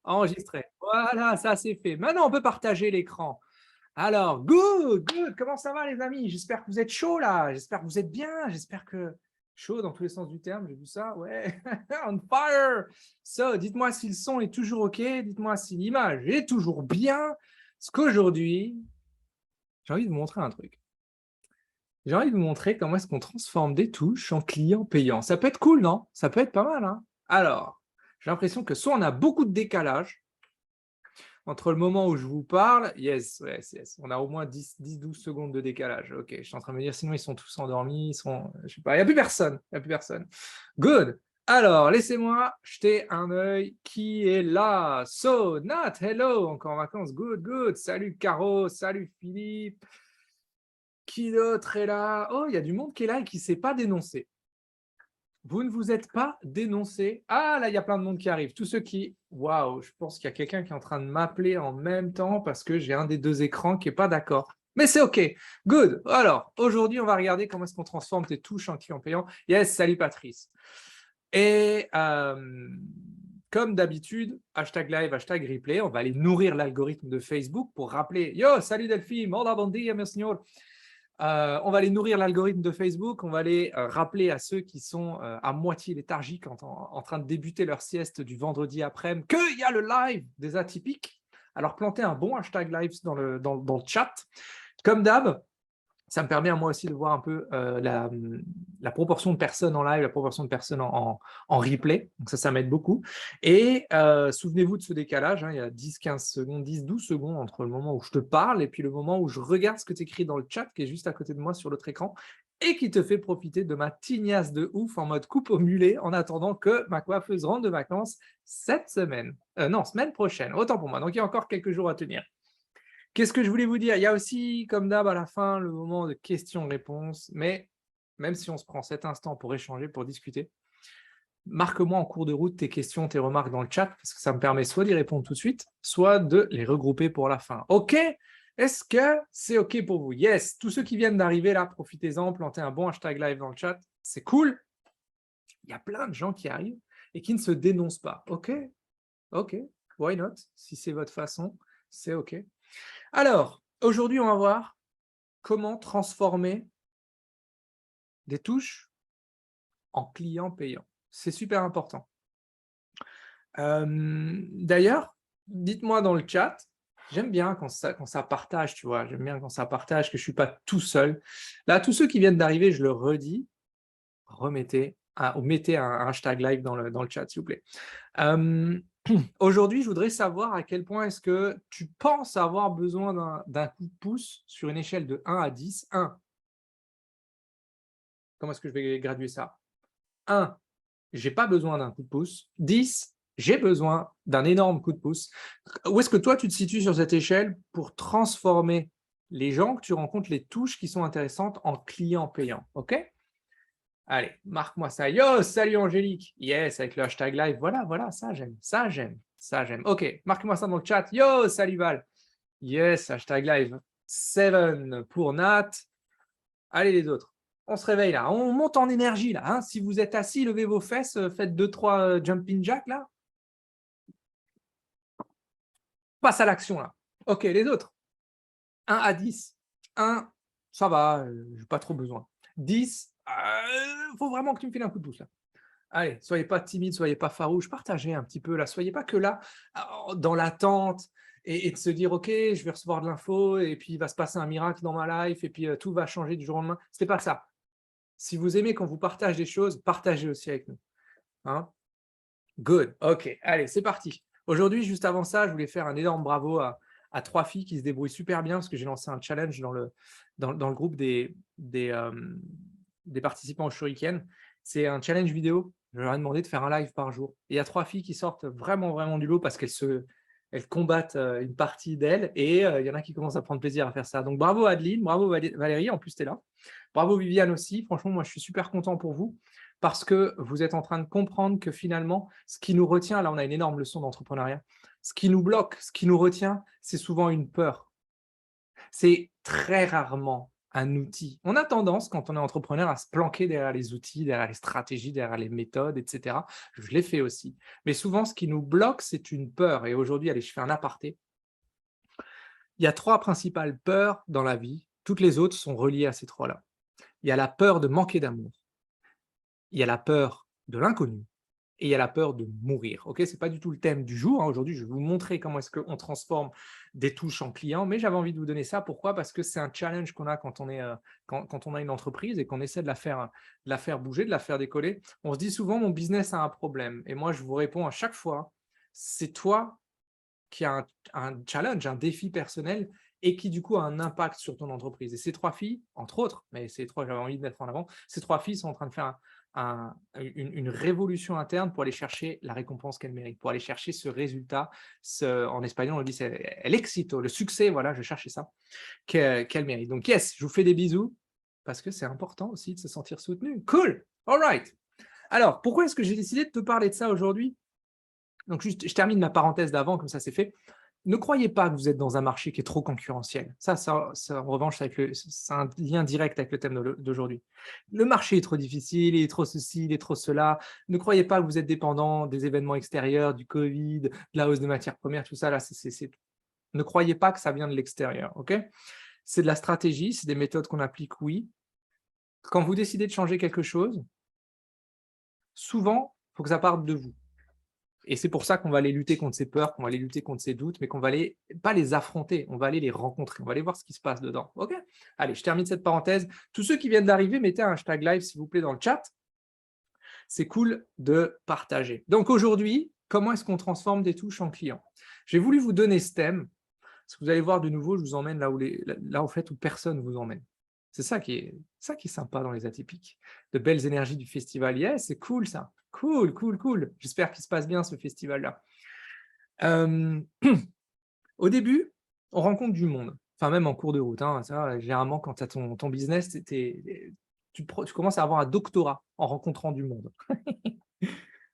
enregistré. Voilà, ça c'est fait. Maintenant, on peut partager l'écran. Alors, good. Comment ça va les amis? J'espère que vous êtes chaud là. J'espère que vous êtes bien. J'espère que chaud dans tous les sens du terme. J'ai vu ça. Ouais, on fire. So, dites-moi si le son est toujours OK. Dites-moi si l'image est toujours bien. Parce qu'aujourd'hui, j'ai envie de vous montrer un truc. J'ai envie de vous montrer comment est-ce qu'on transforme des touches en clients payants. Ça peut être cool, non? Ça peut être pas mal, hein? Alors, j'ai l'impression que soit on a beaucoup de décalage entre le moment où je vous parle, yes, on a au moins 10-12 secondes de décalage. Ok, je suis en train de me dire, sinon ils sont tous endormis, ils sont, je sais pas, il n'y a plus personne, il n'y a plus personne. Good. Alors, laissez-moi jeter un œil. Qui est là? So, Nat, hello, encore en vacances. Good. Salut Caro, salut Philippe. Qui d'autre est là? Oh, il y a du monde qui est là et qui ne s'est pas dénoncé. Vous ne vous êtes pas dénoncé. Ah, là, il y a plein de monde qui arrive. Tous ceux qui... Waouh, je pense qu'il y a quelqu'un qui est en train de m'appeler en même temps parce que j'ai un des deux écrans qui n'est pas d'accord. Mais c'est OK. Good. Alors, aujourd'hui, on va regarder comment est-ce qu'on transforme tes touches en client payant. Yes, salut Patrice. Et comme d'habitude, hashtag live, hashtag replay, on va aller nourrir l'algorithme de Facebook pour rappeler. Yo, salut Delphine. Hola, bon dia, meu senhor. On va aller nourrir l'algorithme de Facebook, on va aller rappeler à ceux qui sont à moitié léthargiques en train de débuter leur sieste du vendredi après-midi qu'il y a le live des atypiques. Alors planter un bon hashtag live dans le chat. Comme d'hab, ça me permet à moi aussi de voir un peu la proportion de personnes en live, la proportion de personnes en replay. Donc ça m'aide beaucoup. Et souvenez-vous de ce décalage, hein, il y a 10-15 secondes, 10-12 secondes entre le moment où je te parle et puis le moment où je regarde ce que tu écris dans le chat, qui est juste à côté de moi sur l'autre écran, et qui te fait profiter de ma tignasse de ouf en mode coupe au mulet en attendant que ma coiffeuse rentre de vacances cette semaine. Non, semaine prochaine, autant pour moi. Donc il y a encore quelques jours à tenir. Qu'est-ce que je voulais vous dire? Il y a aussi, comme d'hab, à la fin, le moment de questions-réponses. Mais même si on se prend cet instant pour échanger, pour discuter, marque-moi en cours de route tes questions, tes remarques dans le chat, parce que ça me permet soit d'y répondre tout de suite, soit de les regrouper pour la fin. OK? Est-ce que c'est OK pour vous? Yes. Tous ceux qui viennent d'arriver là, profitez-en, plantez un bon hashtag live dans le chat. C'est cool. Il y a plein de gens qui arrivent et qui ne se dénoncent pas. OK? OK. Why not? Si c'est votre façon, c'est OK. Alors, aujourd'hui, on va voir comment transformer des touches en clients payants. C'est super important. D'ailleurs, dites-moi dans le chat, j'aime bien quand ça partage, tu vois, j'aime bien quand ça partage, que je ne suis pas tout seul. Là, tous ceux qui viennent d'arriver, je le redis, mettez un hashtag live dans le chat, s'il vous plaît. Aujourd'hui, je voudrais savoir à quel point est-ce que tu penses avoir besoin d'un coup de pouce sur une échelle de 1 à 10. 1, comment est-ce que je vais graduer ça? 1, j'ai pas besoin d'un coup de pouce. 10, j'ai besoin d'un énorme coup de pouce. Où est-ce que toi, tu te situes sur cette échelle pour transformer les gens que tu rencontres, les touches qui sont intéressantes en clients payants? OK? Allez, marque-moi ça. Yo, salut Angélique. Yes, avec le hashtag live. Voilà, ça j'aime. OK, marque-moi ça dans le chat. Yo, salut Val. Yes, hashtag live. 7 pour Nat. Allez les autres. On se réveille là. On monte en énergie là. Hein. Si vous êtes assis, levez vos fesses, faites 2-3 jumping jacks là. Passe à l'action là. OK, les autres. 1 à 10. 1, ça va, j'ai pas trop besoin. 10, faut vraiment que tu me files un coup de pouce là. Allez, soyez pas timide, soyez pas farouche, partagez un petit peu là, soyez pas que là dans l'attente et de se dire ok, je vais recevoir de l'info et puis il va se passer un miracle dans ma life et puis tout va changer du jour au lendemain. C'est pas ça. Si vous aimez quand vous partagez des choses, partagez aussi avec nous. Hein? Good, ok, allez, c'est parti. Aujourd'hui, juste avant ça, je voulais faire un énorme bravo à 3 filles qui se débrouillent super bien parce que j'ai lancé un challenge dans le groupe des participants au Shuriken. C'est un challenge vidéo. Je leur ai demandé de faire un live par jour. Et il y a 3 filles qui sortent vraiment du lot parce qu'elles combattent une partie d'elles et il y en a qui commencent à prendre plaisir à faire ça. Donc bravo Adeline, bravo Valérie, en plus tu es là. Bravo Viviane aussi. Franchement, moi je suis super content pour vous parce que vous êtes en train de comprendre que finalement, ce qui nous retient, là on a une énorme leçon d'entrepreneuriat, ce qui nous bloque, ce qui nous retient, c'est souvent une peur. C'est très rarement un outil. On a tendance, quand on est entrepreneur, à se planquer derrière les outils, derrière les stratégies, derrière les méthodes, etc. Je l'ai fait aussi. Mais souvent, ce qui nous bloque, c'est une peur. Et aujourd'hui, allez, je fais un aparté. Il y a 3 principales peurs dans la vie. Toutes les autres sont reliées à ces 3-là. Il y a la peur de manquer d'amour, il y a la peur de l'inconnu et il y a la peur de mourir. OK, c'est pas du tout le thème du jour, hein. Aujourd'hui, je vais vous montrer comment est-ce qu'on transforme des touches en clients, mais j'avais envie de vous donner ça. Pourquoi? Parce que c'est un challenge qu'on a quand on est, quand on a une entreprise et qu'on essaie de la faire bouger, de la faire décoller. On se dit souvent: «Mon business a un problème» et moi, je vous réponds à chaque fois: «C'est toi qui a un challenge, un défi personnel et qui du coup a un impact sur ton entreprise». Et ces 3 filles, entre autres, mais ces 3 j'avais envie de mettre en avant, ces 3 filles sont en train de faire une révolution interne pour aller chercher la récompense qu'elles méritent, pour aller chercher ce résultat, en espagnol on dit c'est el éxito, le succès, voilà, je cherchais ça, qu'elles méritent. Donc yes, je vous fais des bisous, parce que c'est important aussi de se sentir soutenu. Cool, all right. Alors, pourquoi est-ce que j'ai décidé de te parler de ça aujourd'hui? Donc juste, je termine ma parenthèse d'avant, comme ça c'est fait. Ne croyez pas que vous êtes dans un marché qui est trop concurrentiel. Ça, en revanche, c'est un lien direct avec le thème d'aujourd'hui. Le marché est trop difficile, il est trop ceci, il est trop cela. Ne croyez pas que vous êtes dépendant des événements extérieurs, du Covid, de la hausse des matières premières, tout ça. Là, ne croyez pas que ça vient de l'extérieur. Ok? C'est de la stratégie, c'est des méthodes qu'on applique, oui. Quand vous décidez de changer quelque chose, souvent, il faut que ça parte de vous. Et c'est pour ça qu'on va aller lutter contre ces peurs, qu'on va aller lutter contre ces doutes, mais qu'on va aller, pas les affronter, on va aller les rencontrer, on va aller voir ce qui se passe dedans. OK? Allez, je termine cette parenthèse. Tous ceux qui viennent d'arriver, mettez un hashtag live, s'il vous plaît, dans le chat. C'est cool de partager. Donc aujourd'hui, comment est-ce qu'on transforme des touches en clients? J'ai voulu vous donner ce thème, parce que vous allez voir de nouveau, je vous emmène là en fait, où personne ne vous emmène. C'est ça qui est sympa dans les atypiques. De belles énergies du festival. Yes, c'est cool ça. Cool, cool, cool. J'espère qu'il se passe bien ce festival-là. Au début, on rencontre du monde. Enfin, même en cours de route, hein, ça, généralement, quand tu as ton business, tu commences à avoir un doctorat en rencontrant du monde.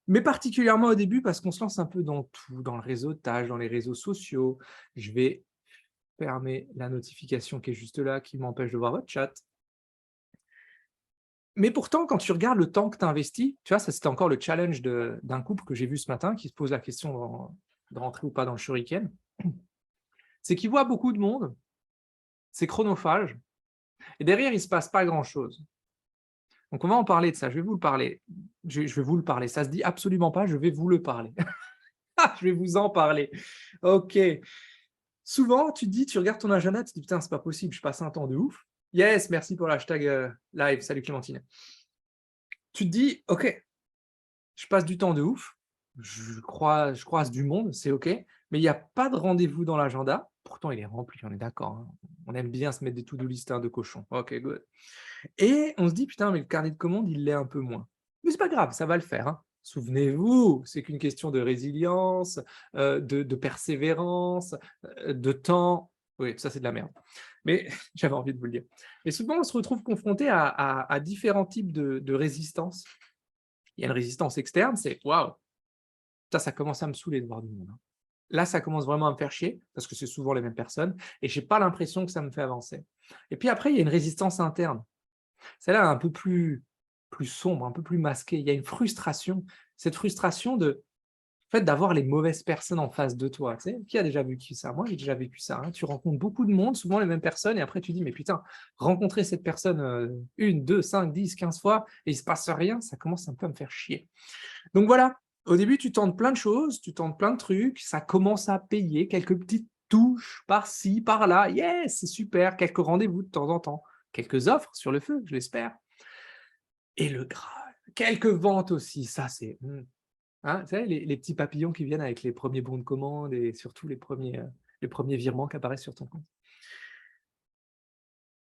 Mais particulièrement au début, parce qu'on se lance un peu dans tout, dans le réseautage, dans les réseaux sociaux. Je vais fermer la notification qui est juste là, qui m'empêche de voir votre chat. Mais pourtant, quand tu regardes le temps que tu investis, tu vois, ça c'était encore le challenge d'un couple que j'ai vu ce matin, qui se pose la question de rentrer ou pas dans le shuriken. C'est qu'il voit beaucoup de monde, c'est chronophage, et derrière, il ne se passe pas grand-chose. Donc on va en parler de ça, je vais vous le parler. Je vais vous le parler, ça se dit absolument pas, je vais vous le parler. Je vais vous en parler. OK. Souvent, tu regardes ton agenda, tu te dis: «Putain, c'est pas possible, je passe un temps de ouf». Yes, merci pour l'hashtag, live. Salut Clémentine. Tu te dis: «OK, je passe du temps de ouf, je croise du monde, c'est OK, mais il y a pas de rendez-vous dans l'agenda». Pourtant, il est rempli, on est d'accord, hein. On aime bien se mettre des to-do list, hein, de cochon. OK, good. Et on se dit: «Putain, mais le carnet de commandes, il l'est un peu moins». Mais c'est pas grave, ça va le faire, hein. Souvenez-vous, c'est qu'une question de résilience, de persévérance, de temps. Oui, ça, c'est de la merde. Mais j'avais envie de vous le dire. Mais souvent, on se retrouve confronté à différents types de résistance. Il y a une résistance externe, c'est: «Waouh, ça commence à me saouler de voir du monde, hein». Là, ça commence vraiment à me faire chier, parce que c'est souvent les mêmes personnes et j'ai pas l'impression que ça me fait avancer. Et puis après, il y a une résistance interne. Celle-là, un peu plus sombre, un peu plus masquée. Il y a une frustration, cette frustration en fait, d'avoir les mauvaises personnes en face de toi, tu sais? Qui a déjà vécu ça? Moi, j'ai déjà vécu ça, hein. Tu rencontres beaucoup de monde, souvent les mêmes personnes et après tu dis: «Mais putain, rencontrer cette personne, 1, 2, 5, 10, 15 fois et il se passe rien, ça commence un peu à me faire chier». Donc voilà, au début, tu tentes plein de choses, tu tentes plein de trucs, ça commence à payer, quelques petites touches par-ci, par-là. Yes, c'est super, quelques rendez-vous de temps en temps, quelques offres sur le feu, je l'espère. Et le Graal, quelques ventes aussi, ça c'est, hein, tu sais les petits papillons qui viennent avec les premiers bons de commande et surtout les premiers virements qui apparaissent sur ton compte.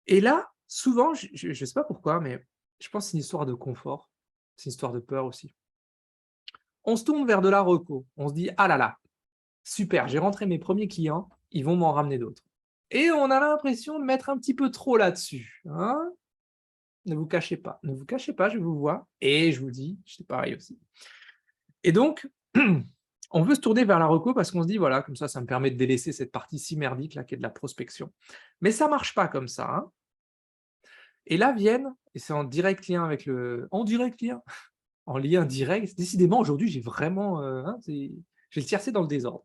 Et là, souvent, je sais pas pourquoi, mais je pense que c'est une histoire de confort, c'est une histoire de peur aussi. On se tourne vers de la reco, on se dit: «Ah là là, super, j'ai rentré mes premiers clients, ils vont m'en ramener d'autres». Et on a l'impression de mettre un petit peu trop là-dessus, hein? Ne vous cachez pas, ne vous cachez pas, je vous vois et je vous dis, j'étais pareil aussi. Et donc, on veut se tourner vers la reco parce qu'on se dit: «Voilà, comme ça me permet de délaisser cette partie si merdique là qui est de la prospection». Mais ça marche pas comme ça, hein. Et là viennent, et c'est en direct lien avec en direct lien, en lien direct, décidément aujourd'hui j'ai vraiment, j'ai le tiercé dans le désordre.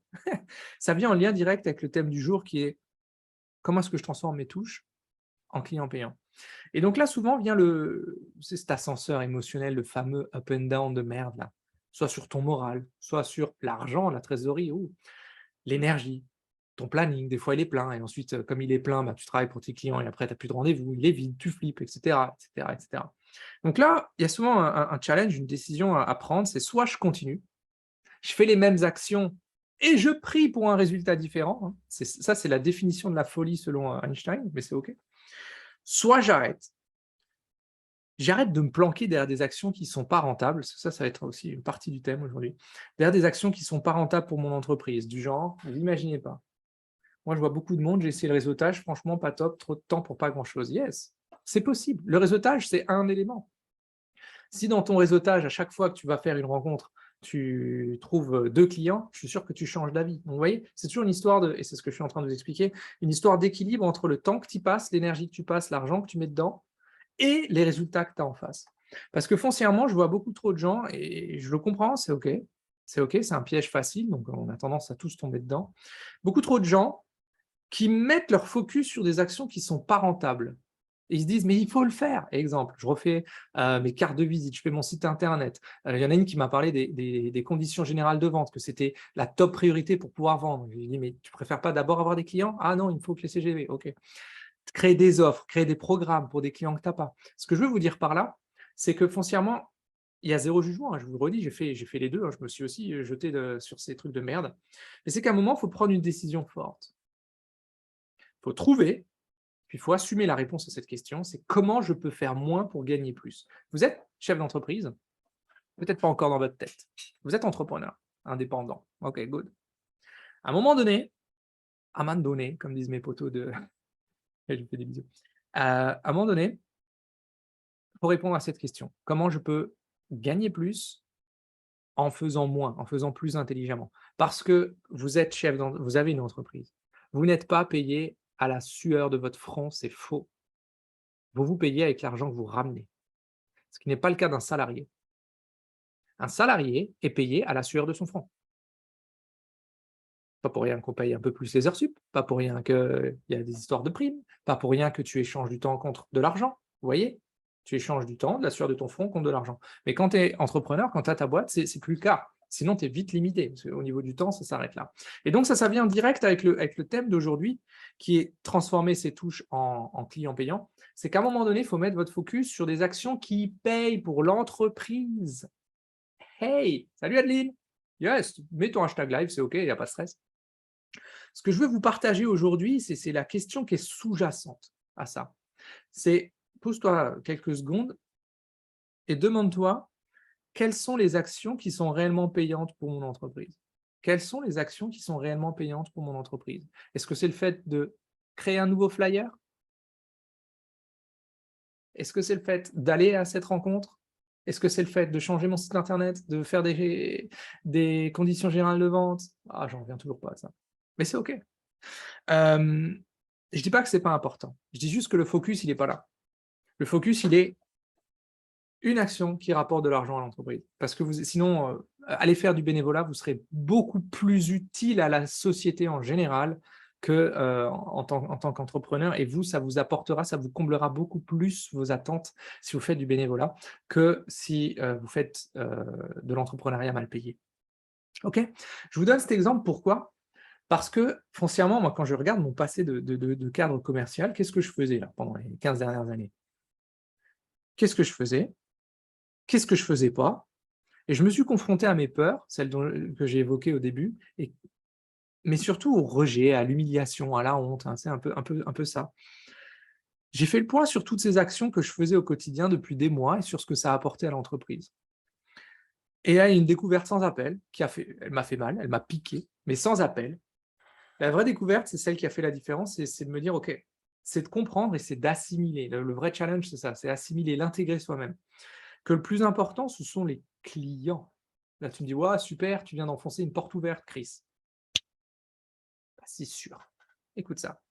Ça vient en lien direct avec le thème du jour qui est: comment est-ce que je transforme mes touches en clients payants? Et donc là, souvent vient c'est cet ascenseur émotionnel, le fameux up and down de merde là, soit sur ton moral, soit sur l'argent, la trésorerie ou l'énergie, ton planning. Des fois, il est plein et ensuite, comme il est plein, bah, tu travailles pour tes clients et après tu as plus de rendez-vous, il est vide, tu flippes et cetera et cetera et cetera. Donc là, il y a souvent un challenge, une décision à prendre, c'est soit je continue, je fais les mêmes actions et je prie pour un résultat différent, hein. C'est la définition de la folie selon, Einstein, mais c'est OK. Soit j'arrête de me planquer derrière des actions qui ne sont pas rentables, ça va être aussi une partie du thème aujourd'hui, derrière des actions qui ne sont pas rentables pour mon entreprise, du genre, vous imaginez pas. Moi, je vois beaucoup de monde, j'ai essayé le réseautage, franchement pas top, trop de temps pour pas grand-chose. Yes, c'est possible. Le réseautage, c'est un élément. Si dans ton réseautage, à chaque fois que tu vas faire une rencontre, tu trouves 2 clients, je suis sûr que tu changes d'avis. Donc vous voyez, c'est toujours une histoire et c'est ce que je suis en train de vous expliquer, une histoire d'équilibre entre le temps que tu y passes, l'énergie que tu passes, l'argent que tu mets dedans et les résultats que tu as en face. Parce que foncièrement, je vois beaucoup trop de gens et je le comprends, c'est OK. C'est OK, c'est un piège facile, donc on a tendance à tous tomber dedans. Beaucoup trop de gens qui mettent leur focus sur des actions qui ne sont pas rentables. Et ils se disent: «Mais il faut le faire». Exemple, je refais, mes cartes de visite, je fais mon site internet. Il y en a une qui m'a parlé des conditions générales de vente, que c'était la top priorité pour pouvoir vendre. Je lui ai dit: «Mais tu préfères pas d'abord avoir des clients?» «Ah non, il me faut que les CGV». OK. Créer des offres, créer des programmes pour des clients que tu as pas. Ce que je veux vous dire par là, c'est que foncièrement, il y a zéro jugement, hein, je vous le redis, j'ai fait les 2, hein, je me suis aussi, jeté sur ces trucs de merde. Mais c'est qu'à un moment, il faut prendre une décision forte. Il faut trouver, puis il faut assumer la réponse à cette question, c'est: comment je peux faire moins pour gagner plus? Vous êtes chef d'entreprise, peut-être pas encore dans votre tête. Vous êtes entrepreneur, indépendant. OK, good. À un moment donné, comme disent mes potos de je lui fais des bisous. À un moment donné, il faut répondre à cette question: comment je peux gagner plus en faisant moins, en faisant plus intelligemment? Parce que vous êtes vous avez une entreprise. Vous n'êtes pas payé à la sueur de votre front, c'est faux. Vous vous payez avec l'argent que vous ramenez, ce qui n'est pas le cas d'un salarié. Un salarié est payé à la sueur de son front. Pas pour rien qu'on paye un peu plus les heures sup, pas pour rien qu'il y a des histoires de primes, pas pour rien que tu échanges du temps contre de l'argent. Vous voyez? Tu échanges du temps, de la sueur de ton front contre de l'argent. Mais quand tu es entrepreneur, quand tu as ta boîte, c'est plus le cas. Sinon, tu es vite limité, parce qu'au niveau du temps, ça s'arrête là. Et donc ça vient en direct avec le thème d'aujourd'hui, qui est transformer ses touches en clients payants. C'est qu'à un moment donné, il faut mettre votre focus sur des actions qui payent pour l'entreprise. Hey! Salut Adeline! Yes, mets ton hashtag live, c'est OK, il y a pas de stress. Ce que je veux vous partager aujourd'hui, c'est la question qui est sous-jacente à ça. C'est: pose-toi quelques secondes et demande-toi: quelles sont les actions qui sont réellement payantes pour mon entreprise? Quelles sont les actions qui sont réellement payantes pour mon entreprise? Est-ce que c'est le fait de créer un nouveau flyer? Est-ce que c'est le fait d'aller à cette rencontre? Est-ce que c'est le fait de changer mon site internet, de faire des conditions générales de vente? Ah, j'en reviens toujours pas à ça. Mais c'est OK. Hem, je dis pas que c'est pas important. Je dis juste que le focus, il est pas là. Le focus, il est une action qui rapporte de l'argent à l'entreprise. Parce que sinon, aller faire du bénévolat, vous serez beaucoup plus utile à la société en général que, en tant qu'entrepreneur et vous, ça vous apportera, ça vous comblera beaucoup plus vos attentes si vous faites du bénévolat que si, vous faites, de l'entrepreneuriat mal payé. OK? Je vous donne cet exemple, pourquoi? Parce que foncièrement, moi, quand je regarde mon passé de cadre commercial, qu'est-ce que je faisais là, pendant les 15 dernières années? Qu'est-ce que je faisais? Qu'est-ce que je faisais pas? Et je me suis confronté à mes peurs, celles que j'ai évoquées au début, mais surtout au rejet, à l'humiliation, à la honte, hein, c'est un peu ça. J'ai fait le point sur toutes ces actions que je faisais au quotidien depuis des mois et sur ce que ça a apporté à l'entreprise. Et là, il y a une découverte sans appel elle m'a fait mal, elle m'a piqué, mais sans appel. La vraie découverte, c'est celle qui a fait la différence, c'est de me dire: «OK», c'est de comprendre et c'est d'assimiler. Le vrai challenge, c'est ça, c'est assimiler, l'intégrer soi-même. Que le plus important, ce sont les clients. Là, tu me dis: «Waouh, super, tu viens d'enfoncer une porte ouverte, Chris». Pas si sûr. Écoute ça.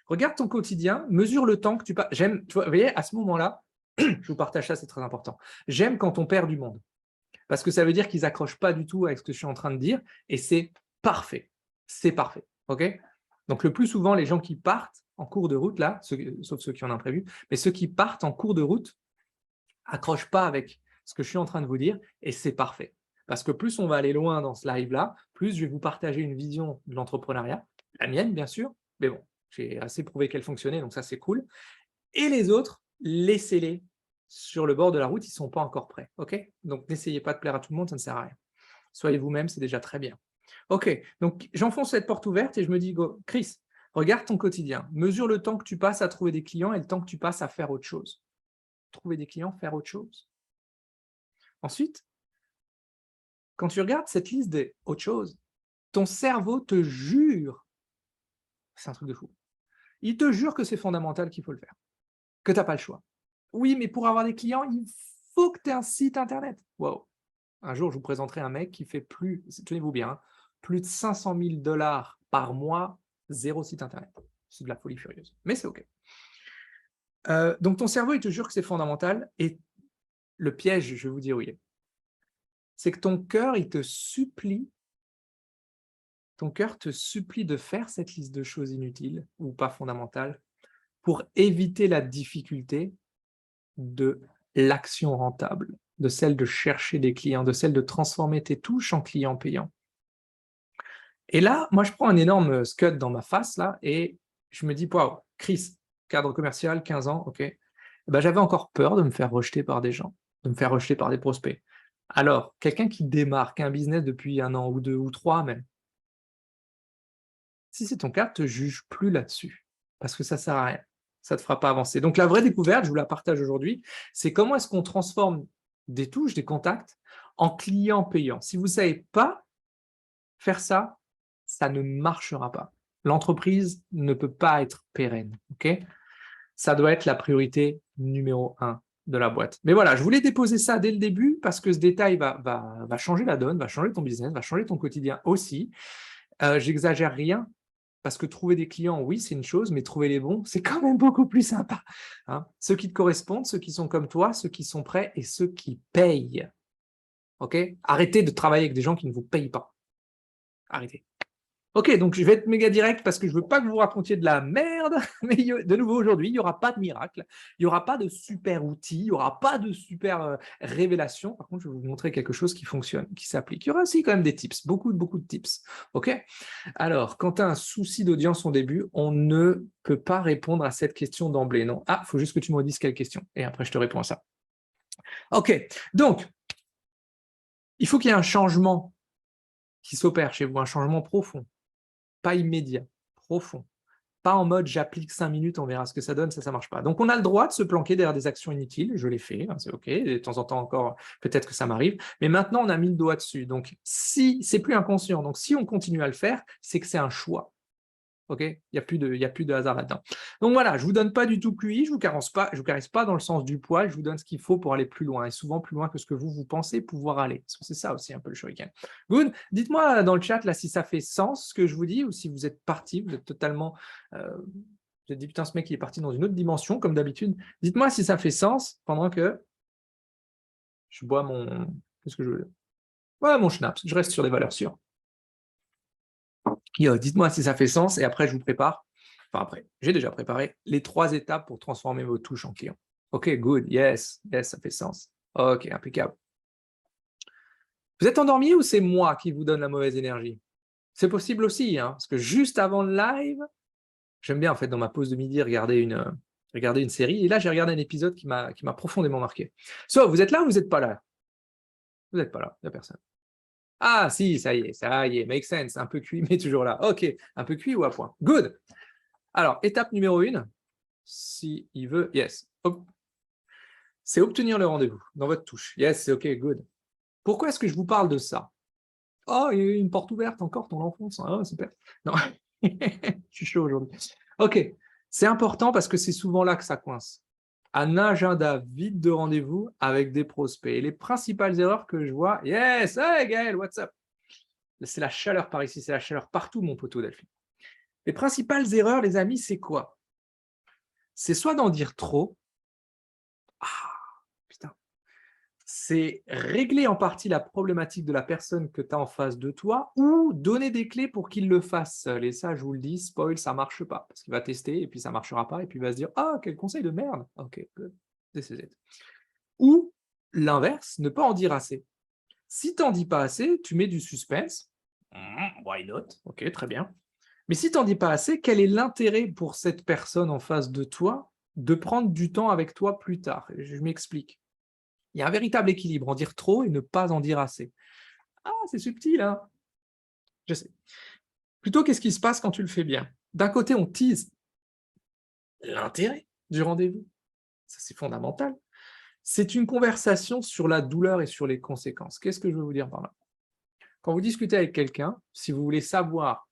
Regarde ton quotidien, mesure le temps que tu passes. J'aime, tu vois, vous voyez, à ce moment-là, je vous partage ça, c'est très important. J'aime quand on perd du monde. Parce que ça veut dire qu'ils n'accrochent pas du tout avec ce que je suis en train de dire. Et c'est parfait. C'est parfait. OK? Donc, le plus souvent, les gens qui partent en cours de route, là, sauf ceux qui en ont imprévu, mais ceux qui partent en cours de route accrochent pas avec ce que je suis en train de vous dire. Et c'est parfait. Parce que plus on va aller loin dans ce live-là, plus je vais vous partager une vision de l'entrepreneuriat. La mienne, bien sûr. Mais bon, j'ai assez prouvé qu'elle fonctionnait, donc ça, c'est cool. Et les autres, laissez-les sur le bord de la route, ils ne sont pas encore prêts. OK? Donc, n'essayez pas de plaire à tout le monde, ça ne sert à rien. Soyez vous-même, c'est déjà très bien. OK, donc j'enfonce cette porte ouverte et je me dis, go, Chris, regarde ton quotidien, mesure le temps que tu passes à trouver des clients et le temps que tu passes à faire autre chose. Trouver des clients, faire autre chose. Ensuite, quand tu regardes cette liste des autres choses, ton cerveau te jure, c'est un truc de fou, il te jure que c'est fondamental qu'il faut le faire, que tu n'as pas le choix. Oui, mais pour avoir des clients, il faut que tu aies un site internet. Wow. Un jour, je vous présenterai un mec qui fait plus, tenez-vous bien, hein, plus de 500 000 $ par mois, 0 site internet. C'est de la folie furieuse, mais c'est OK. Donc, ton cerveau, il te jure que c'est fondamental. Et le piège, je vais vous dire où il est. C'est que ton cœur, il te supplie, ton cœur te supplie de faire cette liste de choses inutiles ou pas fondamentales pour éviter la difficulté de l'action rentable, de celle de chercher des clients, de celle de transformer tes touches en clients payants. Et là, moi, je prends un énorme scud dans ma face, là, et je me dis, waouh, Chris, cadre commercial, 15 ans, OK. Ben, j'avais encore peur de me faire rejeter par des gens, de me faire rejeter par des prospects. Alors, quelqu'un qui démarre, qui a un business depuis 1 an ou 2 ou 3 même, si c'est ton cas, te juge plus là-dessus, parce que ça sert à rien. Ça ne te fera pas avancer. Donc, la vraie découverte, je vous la partage aujourd'hui, c'est comment est-ce qu'on transforme des touches, des contacts, en clients payants. Si vous ne savez pas faire ça, ça ne marchera pas. L'entreprise ne peut pas être pérenne. OK? Ça doit être la priorité numéro 1 de la boîte. Mais voilà, je voulais déposer ça dès le début parce que ce détail va changer la donne, va changer ton business, va changer ton quotidien aussi. J'exagère rien parce que trouver des clients, oui, c'est une chose, mais trouver les bons, c'est quand même beaucoup plus sympa. Hein? Ceux qui te correspondent, ceux qui sont comme toi, ceux qui sont prêts et ceux qui payent. OK? Arrêtez de travailler avec des gens qui ne vous payent pas. Arrêtez. OK, donc je vais être méga direct parce que je ne veux pas que vous racontiez de la merde, mais de nouveau aujourd'hui, il n'y aura pas de miracle, il n'y aura pas de super outil, il n'y aura pas de super révélation. Par contre, je vais vous montrer quelque chose qui fonctionne, qui s'applique. Il y aura aussi quand même des tips, beaucoup de tips. OK? Alors, quand tu as un souci d'audience au début, on ne peut pas répondre à cette question d'emblée, non? Ah, il faut juste que tu me redises quelle question, et après je te réponds à ça. OK, donc, il faut qu'il y ait un changement qui s'opère chez vous, un changement profond. Pas immédiat, profond. Pas en mode j'applique 5 minutes, on verra ce que ça donne, ça ne marche pas. Donc on a le droit de se planquer derrière des actions inutiles, je l'ai fait, hein, c'est OK, de temps en temps encore, peut-être que ça m'arrive, mais maintenant on a mis le doigt dessus. Donc si c'est plus inconscient, donc si on continue à le faire, c'est que c'est un choix. OK? Il n'y a plus de hasard là-dedans. Donc voilà, je ne vous donne pas du tout QI, je ne vous caresse pas dans le sens du poil, je vous donne ce qu'il faut pour aller plus loin, et souvent plus loin que ce que vous pensez pouvoir aller. C'est ça aussi un peu le shuriken. Good. Dites-moi dans le chat là si ça fait sens ce que je vous dis, ou si vous êtes parti, vous êtes totalement... vous avez dit, putain, ce mec il est parti dans une autre dimension, comme d'habitude. Dites-moi si ça fait sens pendant que je bois mon... Qu'est-ce que je veux? Ouais, mon schnapps, je reste sur des valeurs sûres. Dites-moi si ça fait sens et après je vous prépare, enfin après, j'ai déjà préparé les 3 étapes pour transformer vos touches en clients. Ok, good, yes, ça fait sens. Ok, impeccable. Vous êtes endormi ou c'est moi qui vous donne la mauvaise énergie? C'est possible aussi, hein, parce que juste avant le live, j'aime bien en fait dans ma pause de midi regarder une série et là j'ai regardé un épisode qui m'a profondément marqué. So, vous êtes là ou vous n'êtes pas là? Vous n'êtes pas là, il n'y a personne. Ah si, ça y est, make sense, un peu cuit mais toujours là. Ok, un peu cuit ou à point? Good. Alors, étape numéro 1, si il veut, yes, c'est obtenir le rendez-vous dans votre touche. Yes, c'est OK, good. Pourquoi est-ce que je vous parle de ça? Oh, il y a eu une porte ouverte encore, ton enfance. Oh, super. Non, je suis chaud aujourd'hui. OK, c'est important parce que c'est souvent là que ça coince. Un agenda vide de rendez-vous avec des prospects. Et les principales erreurs que je vois, yes, hey Gaël, what's up? C'est la chaleur par ici, c'est la chaleur partout, mon poteau Delphine. Les principales erreurs, les amis, c'est quoi? C'est soit d'en dire trop. Ah, putain. C'est régler en partie la problématique de la personne que tu as en face de toi ou donner des clés pour qu'il le fasse seul. Et ça, je vous le dis, spoil, ça marche pas. Parce qu'il va tester et puis ça marchera pas et puis il va se dire: «Ah, quel conseil de merde! OK, good, this is it». Ou l'inverse, ne pas en dire assez. Si tu en dis pas assez, tu mets du suspense. Why not? OK, très bien. Mais si tu en dis pas assez, quel est l'intérêt pour cette personne en face de toi de prendre du temps avec toi plus tard? Je m'explique. Il y a un véritable équilibre, en dire trop et ne pas en dire assez. Ah, c'est subtil, hein? Je sais. Plutôt, qu'est-ce qui se passe quand tu le fais bien? D'un côté, on tease l'intérêt du rendez-vous. Ça, c'est fondamental. C'est une conversation sur la douleur et sur les conséquences. Qu'est-ce que je veux vous dire par là? Quand vous discutez avec quelqu'un, si vous voulez savoir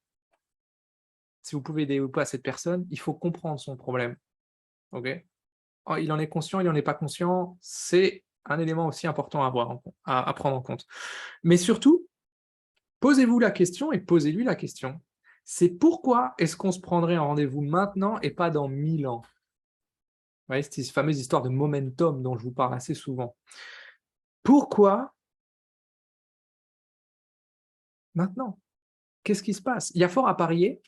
si vous pouvez aider ou pas cette personne, il faut comprendre son problème. OK? Oh, il en est conscient, il n'en est pas conscient, c'est un élément aussi important à avoir à prendre en compte. Mais surtout, posez-vous la question et posez-lui la question. C'est pourquoi est-ce qu'on se prendrait un rendez-vous maintenant et pas dans 1000 ans? Vous voyez, cette fameuse histoire de momentum dont je vous parle assez souvent. Pourquoi maintenant? Qu'est-ce qui se passe? Il y a fort à parier.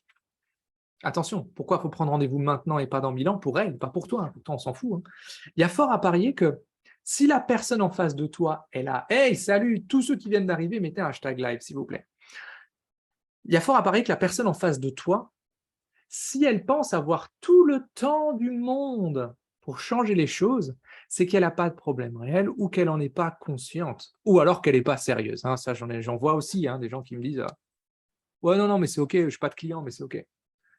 Attention, pourquoi il faut prendre rendez-vous maintenant et pas dans 1000 ans? Pour elle, pas pour toi, hein, pour toi on s'en fout, hein. Il y a fort à parier que si la personne en face de toi est là, hey, salut, tous ceux qui viennent d'arriver, mettez un hashtag live, s'il vous plaît. Il y a fort à parier que la personne en face de toi, si elle pense avoir tout le temps du monde pour changer les choses, c'est qu'elle n'a pas de problème réel ou qu'elle n'en est pas consciente, ou alors qu'elle n'est pas sérieuse, hein. Ça, j'en vois aussi, hein, des gens qui me disent: ouais, non, non, mais c'est OK, je n'ai pas de clients, mais c'est OK.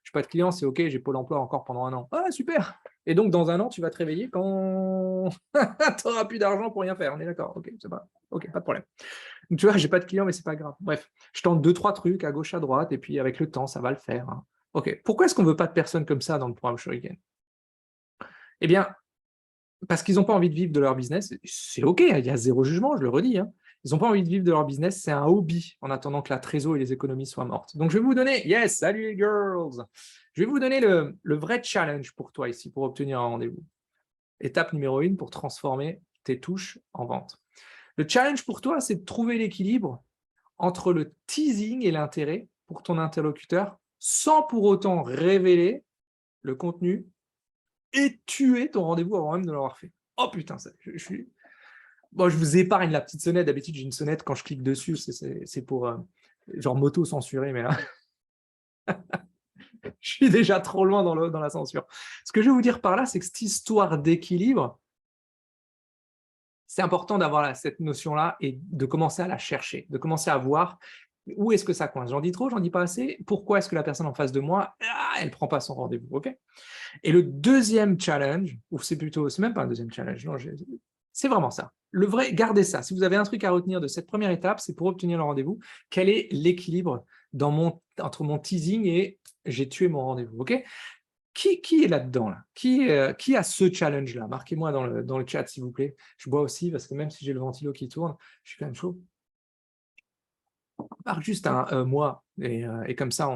Je n'ai pas de clients, c'est OK, j'ai Pôle emploi encore pendant 1 an. Ah, super! Et donc, dans 1 an, tu vas te réveiller quand tu n'auras plus d'argent pour rien faire. On est d'accord? OK, c'est pas, OK, pas de problème. Donc, tu vois, j'ai pas de clients, mais c'est pas grave. Bref, je tente 2-3 trucs à gauche, à droite, et puis avec le temps, ça va le faire, hein. OK. Pourquoi est-ce qu'on veut pas de personnes comme ça dans le programme Shuriken? Eh bien, parce qu'ils n'ont pas envie de vivre de leur business. C'est OK, il y a zéro jugement, je le redis, hein. Ils n'ont pas envie de vivre de leur business, c'est un hobby en attendant que la trésor et les économies soient mortes. Donc, je vais vous donner, yes, salut les girls. Je vais vous donner le vrai challenge pour toi ici, pour obtenir un rendez-vous. Étape numéro 1 pour transformer tes touches en vente. Le challenge pour toi, c'est de trouver l'équilibre entre le teasing et l'intérêt pour ton interlocuteur, sans pour autant révéler le contenu et tuer ton rendez-vous avant même de l'avoir fait. Oh putain, je suis... Bon, je vous épargne la petite sonnette. D'habitude, j'ai une sonnette quand je clique dessus, c'est pour genre m'auto-censurer, mais là, je suis déjà trop loin dans la censure. Ce que je veux vous dire par là, c'est que cette histoire d'équilibre, c'est important d'avoir cette notion-là et de commencer à la chercher, de commencer à voir où est-ce que ça coince. J'en dis trop, j'en dis pas assez. Pourquoi est-ce que la personne en face de moi, elle prend pas son rendez-vous, ok? Et le deuxième challenge, ou c'est même pas un deuxième challenge, non, c'est vraiment ça. Le vrai, gardez ça. Si vous avez un truc à retenir de cette première étape, c'est pour obtenir le rendez-vous. Quel est l'équilibre entre mon teasing et j'ai tué mon rendez-vous, ok? Qui est là-dedans, là? Qui a ce challenge-là? Marquez-moi dans le chat, s'il vous plaît. Je bois aussi, parce que même si j'ai le ventilo qui tourne, je suis quand même chaud. Marque juste un moi, et comme ça,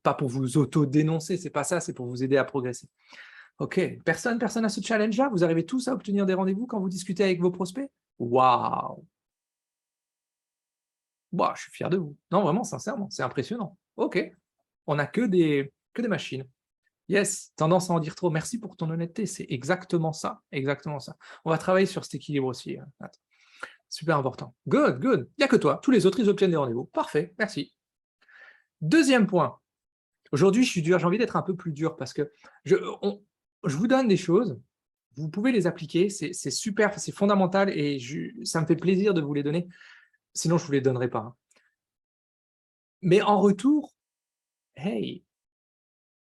pas pour vous auto-dénoncer, c'est pas ça, c'est pour vous aider à progresser. OK, personne à ce challenge-là? Vous arrivez tous à obtenir des rendez-vous quand vous discutez avec vos prospects? Waouh! Waouh, je suis fier de vous. Non, vraiment, sincèrement, c'est impressionnant. OK, on n'a que des machines. Yes, tendance à en dire trop. Merci pour ton honnêteté, c'est exactement ça, exactement ça. On va travailler sur cet équilibre aussi, Nat. Super important. Good, good. Il n'y a que toi. Tous les autres, ils obtiennent des rendez-vous. Parfait, merci. Deuxième point. Aujourd'hui, je suis dur, j'ai envie d'être un peu plus dur parce que je vous donne des choses, vous pouvez les appliquer, c'est super, c'est fondamental et ça me fait plaisir de vous les donner, sinon je ne vous les donnerai pas, hein. Mais en retour, hey,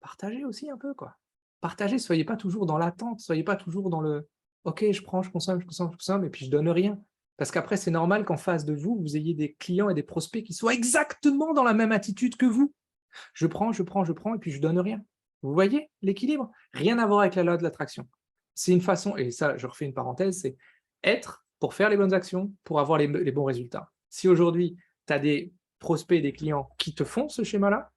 partagez aussi un peu, quoi. Partagez, soyez pas toujours dans l'attente, soyez pas toujours dans le OK, je prends, je consomme, je consomme, je consomme, et puis je donne rien. Parce qu'après, c'est normal qu'en face de vous, vous ayez des clients et des prospects qui soient exactement dans la même attitude que vous. Je prends, je prends, je prends, et puis je donne rien. Vous voyez l'équilibre? Rien à voir avec la loi de l'attraction. C'est une façon, et ça, je refais une parenthèse, c'est être pour faire les bonnes actions, pour avoir les bons résultats. Si aujourd'hui, tu as des prospects et des clients qui te font ce schéma-là,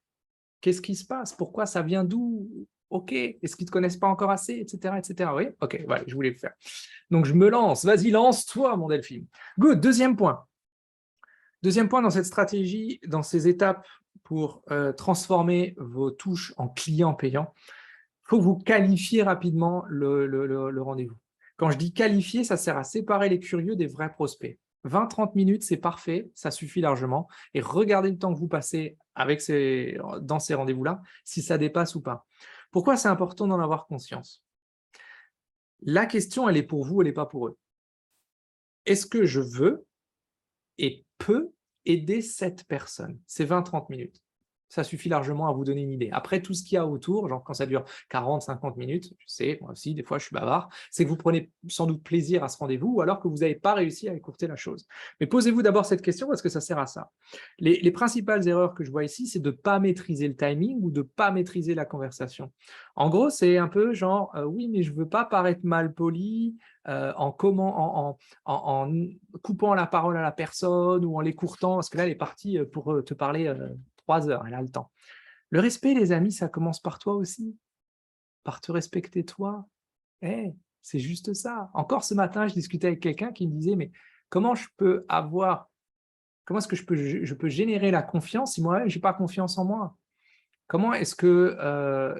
Qu'est-ce qui se passe? Pourquoi ça vient d'où? Ok, est-ce qu'ils ne te connaissent pas encore assez, etc., etc. Oui, ok, voilà, je voulais le faire. Donc, je me lance. Vas-y, lance-toi, mon Delphine. Good. Deuxième point. Deuxième point dans cette stratégie, dans ces étapes pour transformer vos touches en clients payants, il faut que vous qualifiez rapidement le rendez-vous. Quand je dis qualifier, ça sert à séparer les curieux des vrais prospects. 20-30 minutes, c'est parfait, ça suffit largement. Et regardez le temps que vous passez dans ces rendez-vous-là, si ça dépasse ou pas. Pourquoi c'est important d'en avoir conscience? La question, elle est pour vous, elle n'est pas pour eux. Est-ce que je veux et peux aider cette personne? C'est 20-30 minutes. Ça suffit largement à vous donner une idée. Après, tout ce qu'il y a autour, genre quand ça dure 40-50 minutes, je sais, moi aussi, des fois, je suis bavard, c'est que vous prenez sans doute plaisir à ce rendez-vous ou alors que vous n'avez pas réussi à écourter la chose. Mais posez-vous d'abord cette question parce que ça sert à ça. Les principales erreurs que je vois ici, c'est de ne pas maîtriser le timing ou de ne pas maîtriser la conversation. En gros, c'est un peu genre, oui, mais je ne veux pas paraître mal poli, en coupant la parole à la personne ou en l'écourtant, parce que là, elle est partie pour te parler 3 heures, elle a le temps. Le respect, les amis, ça commence par toi aussi, par te respecter toi. Eh, c'est juste ça. Encore ce matin, je discutais avec quelqu'un qui me disait, mais comment est-ce que je peux générer la confiance si moi-même, je n'ai pas confiance en moi? Comment est-ce que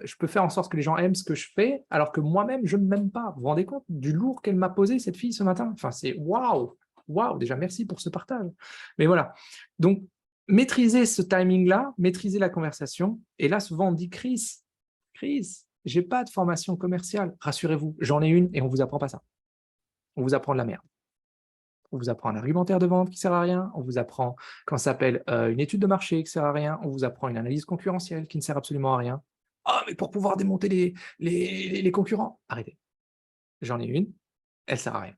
je peux faire en sorte que les gens aiment ce que je fais alors que moi-même, je ne m'aime pas? Vous vous rendez compte du lourd qu'elle m'a posé, cette fille, ce matin? Enfin, c'est waouh! Waouh! Déjà, merci pour ce partage. Mais voilà. Donc, maîtriser ce timing-là, maîtriser la conversation. Et là, souvent, on me dit, Chris, j'ai pas de formation commerciale. Rassurez-vous, j'en ai une et on vous apprend pas ça. On vous apprend de la merde. On vous apprend un argumentaire de vente qui ne sert à rien, on vous apprend, comment ça s'appelle, une étude de marché qui ne sert à rien, on vous apprend une analyse concurrentielle qui ne sert absolument à rien. Ah, mais pour pouvoir démonter les concurrents, arrêtez. J'en ai une, elle ne sert à rien.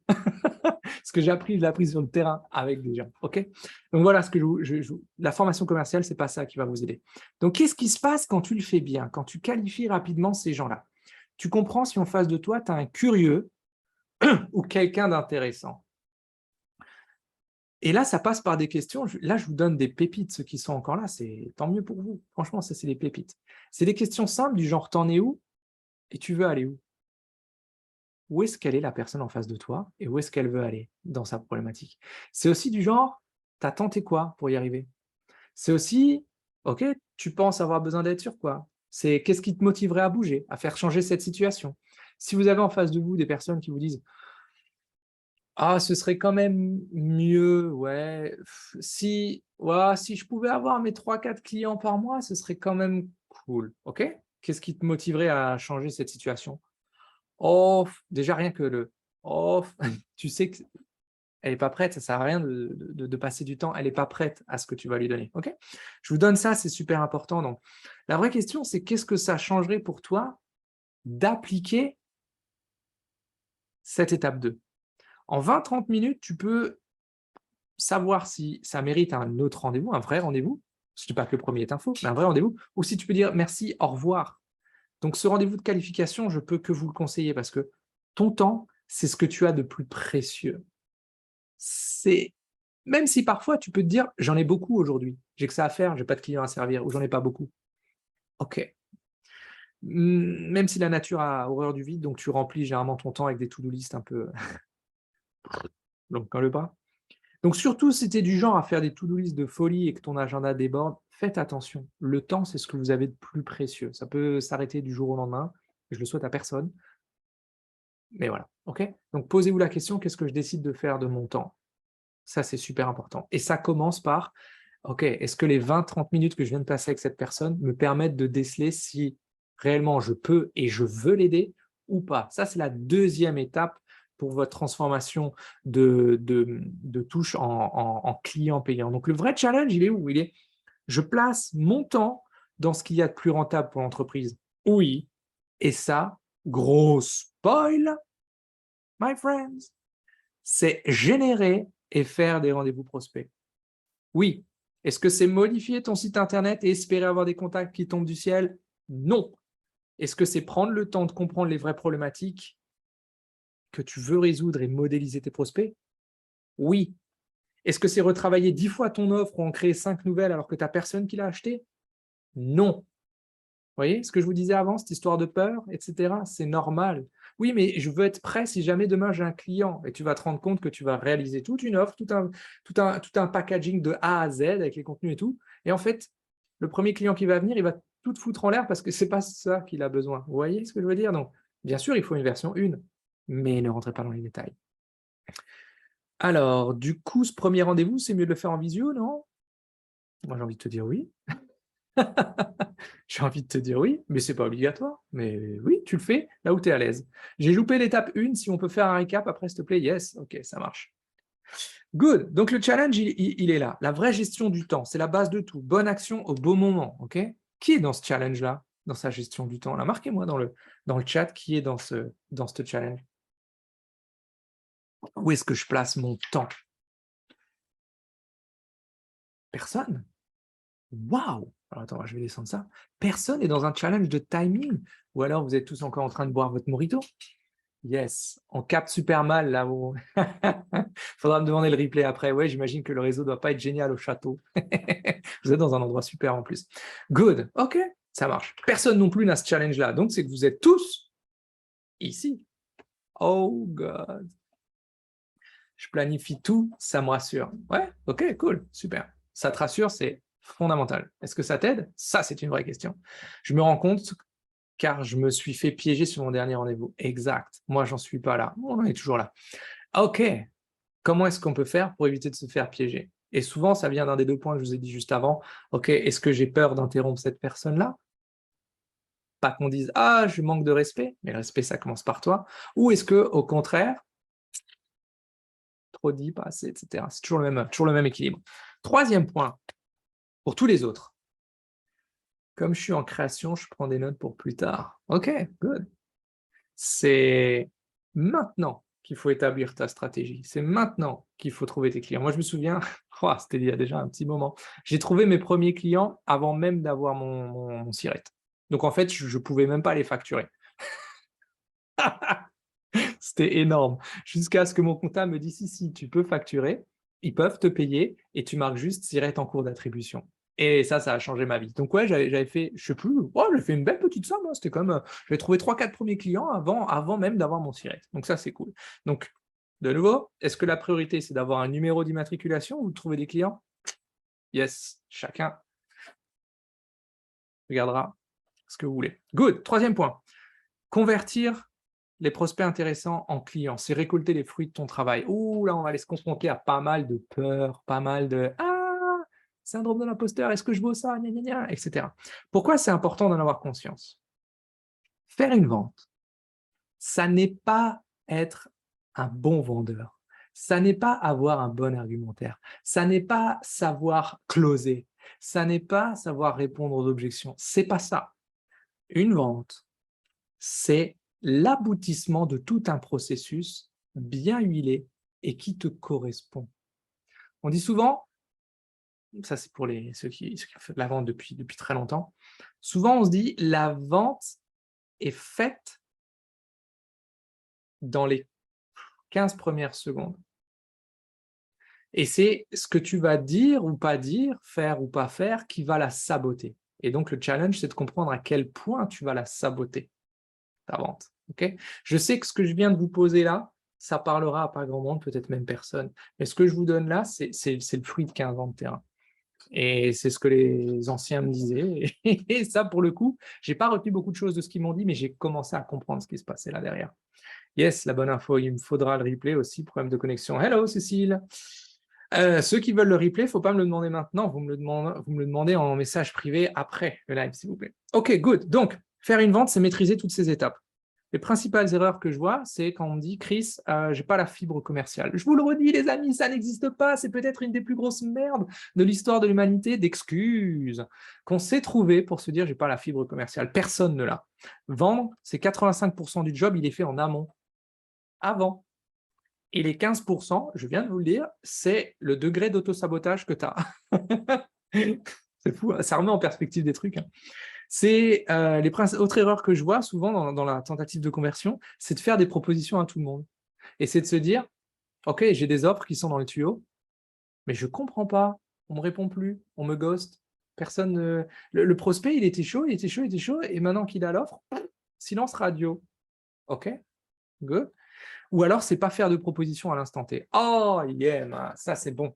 Ce que j'ai appris, je l'ai appris sur le terrain avec des gens. Ok. Donc voilà ce que la formation commerciale, ce n'est pas ça qui va vous aider. Donc qu'est-ce qui se passe quand tu le fais bien, quand tu qualifies rapidement ces gens-là? Tu comprends si en face de toi, tu as un curieux ou quelqu'un d'intéressant. Et là, ça passe par des questions. Là, je vous donne des pépites. Ceux qui sont encore là, c'est tant mieux pour vous. Franchement, ça, c'est des pépites. C'est des questions simples du genre, t'en es où et tu veux aller où? Où est-ce qu'elle est la personne en face de toi et où est-ce qu'elle veut aller dans sa problématique? C'est aussi du genre, t'as tenté quoi pour y arriver? C'est aussi, ok, tu penses avoir besoin d'aide sur quoi? C'est qu'est-ce qui te motiverait à bouger, à faire changer cette situation? Si vous avez en face de vous des personnes qui vous disent, ah, ce serait quand même mieux, ouais. Si je pouvais avoir mes 3-4 clients par mois, ce serait quand même cool. OK? Qu'est-ce qui te motiverait à changer cette situation? Oh, déjà rien que le «oh», tu sais qu'elle est pas prête, ça sert à rien de passer du temps, elle est pas prête à ce que tu vas lui donner. OK? Je vous donne ça, c'est super important. Donc, la vraie question, c'est qu'est-ce que ça changerait pour toi d'appliquer cette étape 2? En 20-30 minutes, tu peux savoir si ça mérite un autre rendez-vous, un vrai rendez-vous. Je ne dis pas que le premier est un faux, mais un vrai rendez-vous. Ou si tu peux dire merci, au revoir. Donc ce rendez-vous de qualification, je peux que vous le conseiller parce que ton temps, c'est ce que tu as de plus précieux. C'est même si parfois tu peux te dire j'en ai beaucoup aujourd'hui, j'ai que ça à faire, j'ai pas de clients à servir ou j'en ai pas beaucoup. OK. Même si la nature a horreur du vide, donc tu remplis généralement ton temps avec des to-do list un peu donc quand le bras. Donc surtout si tu es du genre à faire des to-do list de folie et que ton agenda déborde, faites attention. Le temps, c'est ce que vous avez de plus précieux. Ça peut s'arrêter du jour au lendemain, je le souhaite à personne, mais voilà, OK? Donc posez-vous la question: «Qu'est-ce que je décide de faire de mon temps?» Ça, c'est super important et ça commence par: «OK, est-ce que les 20-30 minutes que je viens de passer avec cette personne me permettent de déceler si réellement je peux et je veux l'aider ou pas?» Ça, c'est la deuxième étape pour votre transformation de touche en client payant. Donc le vrai challenge, il est où? Il est: je place mon temps dans ce qu'il y a de plus rentable pour l'entreprise. Oui, et ça, gros spoil, my friends, c'est générer et faire des rendez-vous prospects. Oui. Est-ce que c'est modifier ton site internet et espérer avoir des contacts qui tombent du ciel? Non. Est-ce que c'est prendre le temps de comprendre les vraies problématiques que tu veux résoudre et modéliser tes prospects? Oui. Est-ce que c'est retravailler 10 fois ton offre ou en créer 5 nouvelles alors que tu as personne qui l'a acheté? Non. voyez ce que je vous disais avant, cette histoire de peur, etc. C'est normal. Oui, mais je veux être prêt si jamais demain j'ai un client et tu vas te rendre compte que tu vas réaliser toute une offre, tout un packaging de A à Z avec les contenus et tout. Et en fait, le premier client qui va venir, il va tout te foutre en l'air parce que c'est pas ça qu'il a besoin. Vous voyez ce que je veux dire? Donc, bien sûr, il faut une version 1, mais ne rentrez pas dans les détails. Alors, du coup, ce premier rendez-vous, c'est mieux de le faire en visio, non? Moi, j'ai envie de te dire oui. J'ai envie de te dire oui, mais c'est pas obligatoire. Mais oui, tu le fais là où tu es à l'aise. J'ai loupé l'étape 1, si on peut faire un récap après, s'il te plaît. Yes, ok, ça marche. Good. Donc le challenge, il est là. La vraie gestion du temps, c'est la base de tout. Bonne action au bon moment, ok? Qui est dans ce challenge-là, dans sa gestion du temps? Là, marquez-moi dans le chat qui est dans ce challenge. Où est-ce que je place mon temps? Personne. Waouh! Alors attends, je vais descendre ça. Personne n'est dans un challenge de timing. Ou alors vous êtes tous encore en train de boire votre mojito? Yes, on capte super mal là. Faudra me demander le replay après. Ouais, j'imagine que le réseau doit pas être génial au château. Vous êtes dans un endroit super en plus. Good, ok, ça marche. Personne non plus n'a ce challenge-là. Donc, c'est que vous êtes tous ici. Oh God. Je planifie tout, ça me rassure. Ouais, ok, cool, super. Ça te rassure, c'est fondamental. Est-ce que ça t'aide? Ça, c'est une vraie question. Je me rends compte car je me suis fait piéger sur mon dernier rendez-vous. Exact. Moi, j'en suis pas là. On en est toujours là. Ok. Comment est-ce qu'on peut faire pour éviter de se faire piéger? Et souvent, ça vient d'un des deux points que je vous ai dit juste avant. Ok, est-ce que j'ai peur d'interrompre cette personne-là? Pas qu'on dise ah, je manque de respect, mais le respect, ça commence par toi. Ou est-ce que, au contraire, trop dit, pas assez, etc. C'est toujours le même équilibre. Troisième point, pour tous les autres. Comme je suis en création, je prends des notes pour plus tard. Ok, good. C'est maintenant qu'il faut établir ta stratégie. C'est maintenant qu'il faut trouver tes clients. Moi, je me souviens, oh, c'était il y a déjà un petit moment, j'ai trouvé mes premiers clients avant même d'avoir mon SIRET. Donc, en fait, je ne pouvais même pas les facturer. C'était énorme. Jusqu'à ce que mon comptable me dise, si, tu peux facturer, ils peuvent te payer et tu marques juste SIRET en cours d'attribution. Et ça a changé ma vie. Donc ouais, j'avais fait, je sais plus, oh, j'ai fait une belle petite somme, hein. C'était comme, j'avais trouvé 3-4 premiers clients avant même d'avoir mon SIRET. Donc ça, c'est cool. Donc, de nouveau, est-ce que la priorité, c'est d'avoir un numéro d'immatriculation ou de trouver des clients? Yes, chacun regardera ce que vous voulez. Good. Troisième point, convertir les prospects intéressants en clients, c'est récolter les fruits de ton travail. Ouh, là, on va aller se confronter à pas mal de peur, pas mal de « Ah, syndrome de l'imposteur, est-ce que je vaux ça ?» etc. Pourquoi c'est important d'en avoir conscience? Faire une vente, ça n'est pas être un bon vendeur. Ça n'est pas avoir un bon argumentaire. Ça n'est pas savoir closer. Ça n'est pas savoir répondre aux objections. C'est pas ça. Une vente, c'est l'aboutissement de tout un processus bien huilé et qui te correspond. On dit souvent, ça c'est pour ceux qui ont fait de la vente depuis très longtemps, souvent on se dit la vente est faite dans les 15 premières secondes. Et c'est ce que tu vas dire ou pas dire, faire ou pas faire, qui va la saboter. Et donc le challenge, c'est de comprendre à quel point tu vas la saboter, ta vente. Okay, je sais que ce que je viens de vous poser là, ça parlera à pas grand monde, peut-être même personne. Mais ce que je vous donne là, c'est le fruit de 15 ans de terrain. Et c'est ce que les anciens me disaient. Et ça, pour le coup, je n'ai pas retenu beaucoup de choses de ce qu'ils m'ont dit, mais j'ai commencé à comprendre ce qui se passait là derrière. Yes, la bonne info, il me faudra le replay aussi, problème de connexion. Hello Cécile. Ceux qui veulent le replay, il ne faut pas me le demander maintenant, vous me le demandez en message privé après le live, s'il vous plaît. Ok, good. Donc, faire une vente, c'est maîtriser toutes ces étapes. Les principales erreurs que je vois, c'est quand on me dit « Chris, je n'ai pas la fibre commerciale ». Je vous le redis, les amis, ça n'existe pas. C'est peut-être une des plus grosses merdes de l'histoire de l'humanité d'excuses qu'on s'est trouvé pour se dire « j'ai pas la fibre commerciale ». Personne ne l'a. Vendre, c'est 85% du job, il est fait en amont, avant. Et les 15%, je viens de vous le dire, c'est le degré d'auto-sabotage que tu as. C'est fou, hein, ça remet en perspective des trucs. Hein. C'est autre erreur que je vois souvent dans la tentative de conversion, c'est de faire des propositions à tout le monde. Et c'est de se dire, ok, j'ai des offres qui sont dans le tuyau, mais je ne comprends pas, on ne me répond plus, on me ghost. Personne, le prospect, il était chaud, il était chaud, il était chaud, et maintenant qu'il a l'offre, silence radio. OK, good. Ou alors, c'est pas faire de proposition à l'instant T. Oh, yeah, ça c'est bon.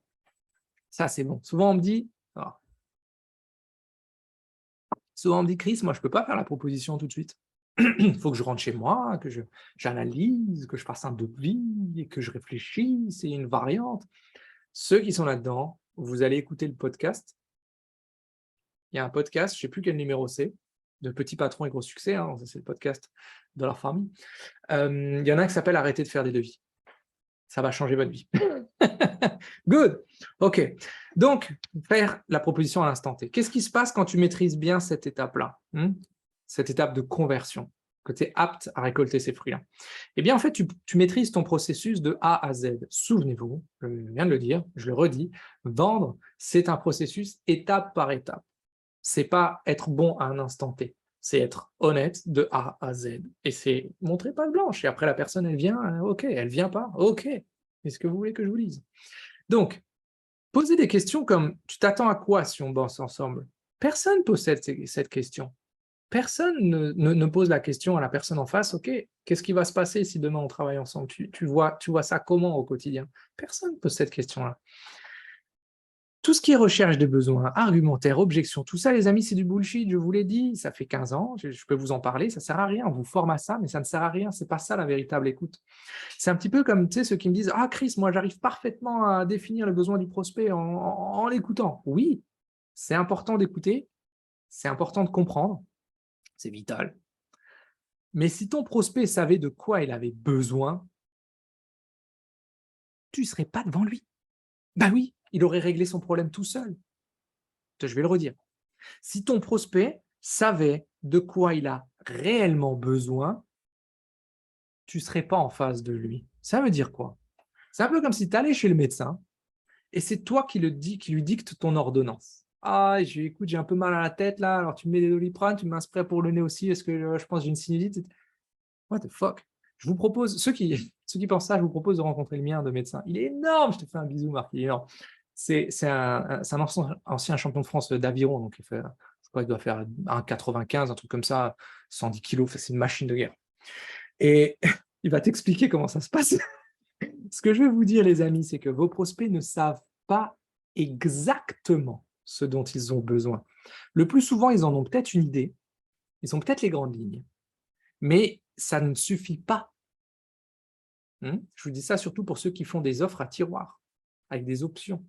Ça c'est bon. Souvent, on me dit, Chris, moi, je peux pas faire la proposition tout de suite. Il faut que je rentre chez moi, que j'analyse, que je fasse un devis, et que je réfléchisse, c'est une variante. Ceux qui sont là-dedans, vous allez écouter le podcast. Il y a un podcast, je ne sais plus quel numéro c'est, de Petits Patrons et Gros Succès, hein, c'est le podcast de leur famille. Il y en a un qui s'appelle Arrêtez de faire des devis. Ça va changer votre vie. Good. OK. Donc, faire la proposition à l'instant T. Qu'est-ce qui se passe quand tu maîtrises bien cette étape-là, cette étape de conversion, que tu es apte à récolter ces fruits-là? Eh bien, en fait, tu maîtrises ton processus de A à Z. Souvenez-vous, je viens de le dire, je le redis, vendre, c'est un processus étape par étape. C'est pas être bon à un instant T, c'est être honnête de A à Z. Et c'est montrer patte blanche. Et après, la personne, elle vient, OK, elle vient pas, OK. Est-ce que vous voulez que je vous dise? Donc, posez des questions comme, tu t'attends à quoi si on bosse ensemble? Personne possède cette question. Personne ne pose la question à la personne en face, OK, qu'est-ce qui va se passer si demain on travaille ensemble? Tu vois ça comment au quotidien? Personne ne pose cette question-là. Tout ce qui est recherche des besoins, argumentaire, objection, tout ça, les amis, c'est du bullshit, je vous l'ai dit, ça fait 15 ans, je peux vous en parler, ça ne sert à rien, on vous forme à ça, mais ça ne sert à rien, c'est pas ça la véritable écoute. C'est un petit peu comme, tu sais, ceux qui me disent « Ah, Chris, moi, j'arrive parfaitement à définir le besoin du prospect en l'écoutant. » Oui, c'est important d'écouter, c'est important de comprendre, c'est vital. Mais si ton prospect savait de quoi il avait besoin, tu ne serais pas devant lui. Ben oui, il aurait réglé son problème tout seul. Je vais le redire. Si ton prospect savait de quoi il a réellement besoin, tu ne serais pas en face de lui. Ça veut dire quoi? C'est un peu comme si tu allais chez le médecin et c'est toi qui lui dicte ton ordonnance. Ah, écoute, j'ai un peu mal à la tête là, alors tu me mets des Doliprane, tu me mets un spray pour le nez aussi, est-ce que je pense que j'ai une sinusite? What the fuck? Je vous propose, ceux qui pensent ça, je vous propose de rencontrer le mien de médecin. Il est énorme, je te fais un bisou, Marc, il est énorme. C'est un ancien champion de France d'aviron, donc je crois qu'il doit faire un 95, un truc comme ça, 110 kilos, c'est une machine de guerre. Et il va t'expliquer comment ça se passe. Ce que je veux vous dire, les amis, c'est que vos prospects ne savent pas exactement ce dont ils ont besoin. Le plus souvent, ils en ont peut-être une idée, ils ont peut-être les grandes lignes, mais ça ne suffit pas. Je vous dis ça surtout pour ceux qui font des offres à tiroir, avec des options.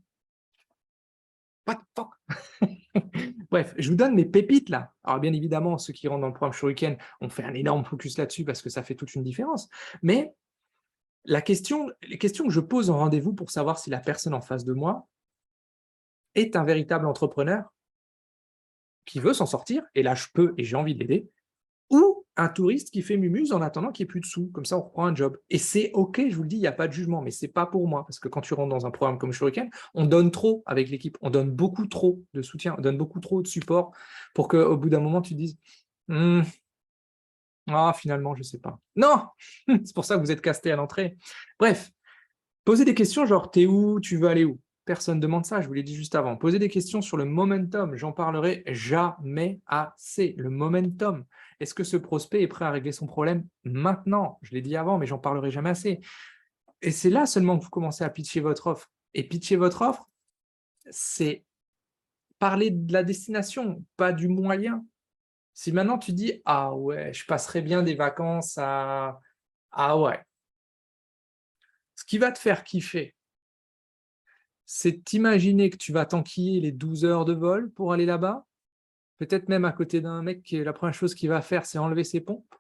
What the fuck? Bref, je vous donne mes pépites là. Alors bien évidemment, ceux qui rentrent dans le programme Shuriken, on fait un énorme focus là-dessus parce que ça fait toute une différence. Mais les questions que je pose en rendez-vous pour savoir si la personne en face de moi est un véritable entrepreneur qui veut s'en sortir, et là je peux et j'ai envie de l'aider, ou un touriste qui fait mumuse en attendant qu'il n'y ait plus de sous, comme ça on reprend un job. Et c'est OK, je vous le dis, il n'y a pas de jugement, mais ce n'est pas pour moi, parce que quand tu rentres dans un programme comme Shuriken, on donne trop avec l'équipe, on donne beaucoup trop de soutien, on donne beaucoup trop de support pour qu'au bout d'un moment tu te dises ah, finalement, je ne sais pas. Non. C'est pour ça que vous êtes casté à l'entrée. Bref, posez des questions genre, t'es où, tu veux aller où? Personne ne demande ça, je vous l'ai dit juste avant. Posez des questions sur le momentum, j'en parlerai jamais assez. Le momentum. Est-ce que ce prospect est prêt à régler son problème maintenant? Je l'ai dit avant, mais j'en parlerai jamais assez. Et c'est là seulement que vous commencez à pitcher votre offre. Et pitcher votre offre, c'est parler de la destination, pas du moyen. Si maintenant tu dis « Ah ouais, je passerais bien des vacances à… Ah ouais », ce qui va te faire kiffer, c'est t'imaginer que tu vas t'enquiller les 12 heures de vol pour aller là-bas, peut-être même à côté d'un mec qui la première chose qu'il va faire, c'est enlever ses pompes.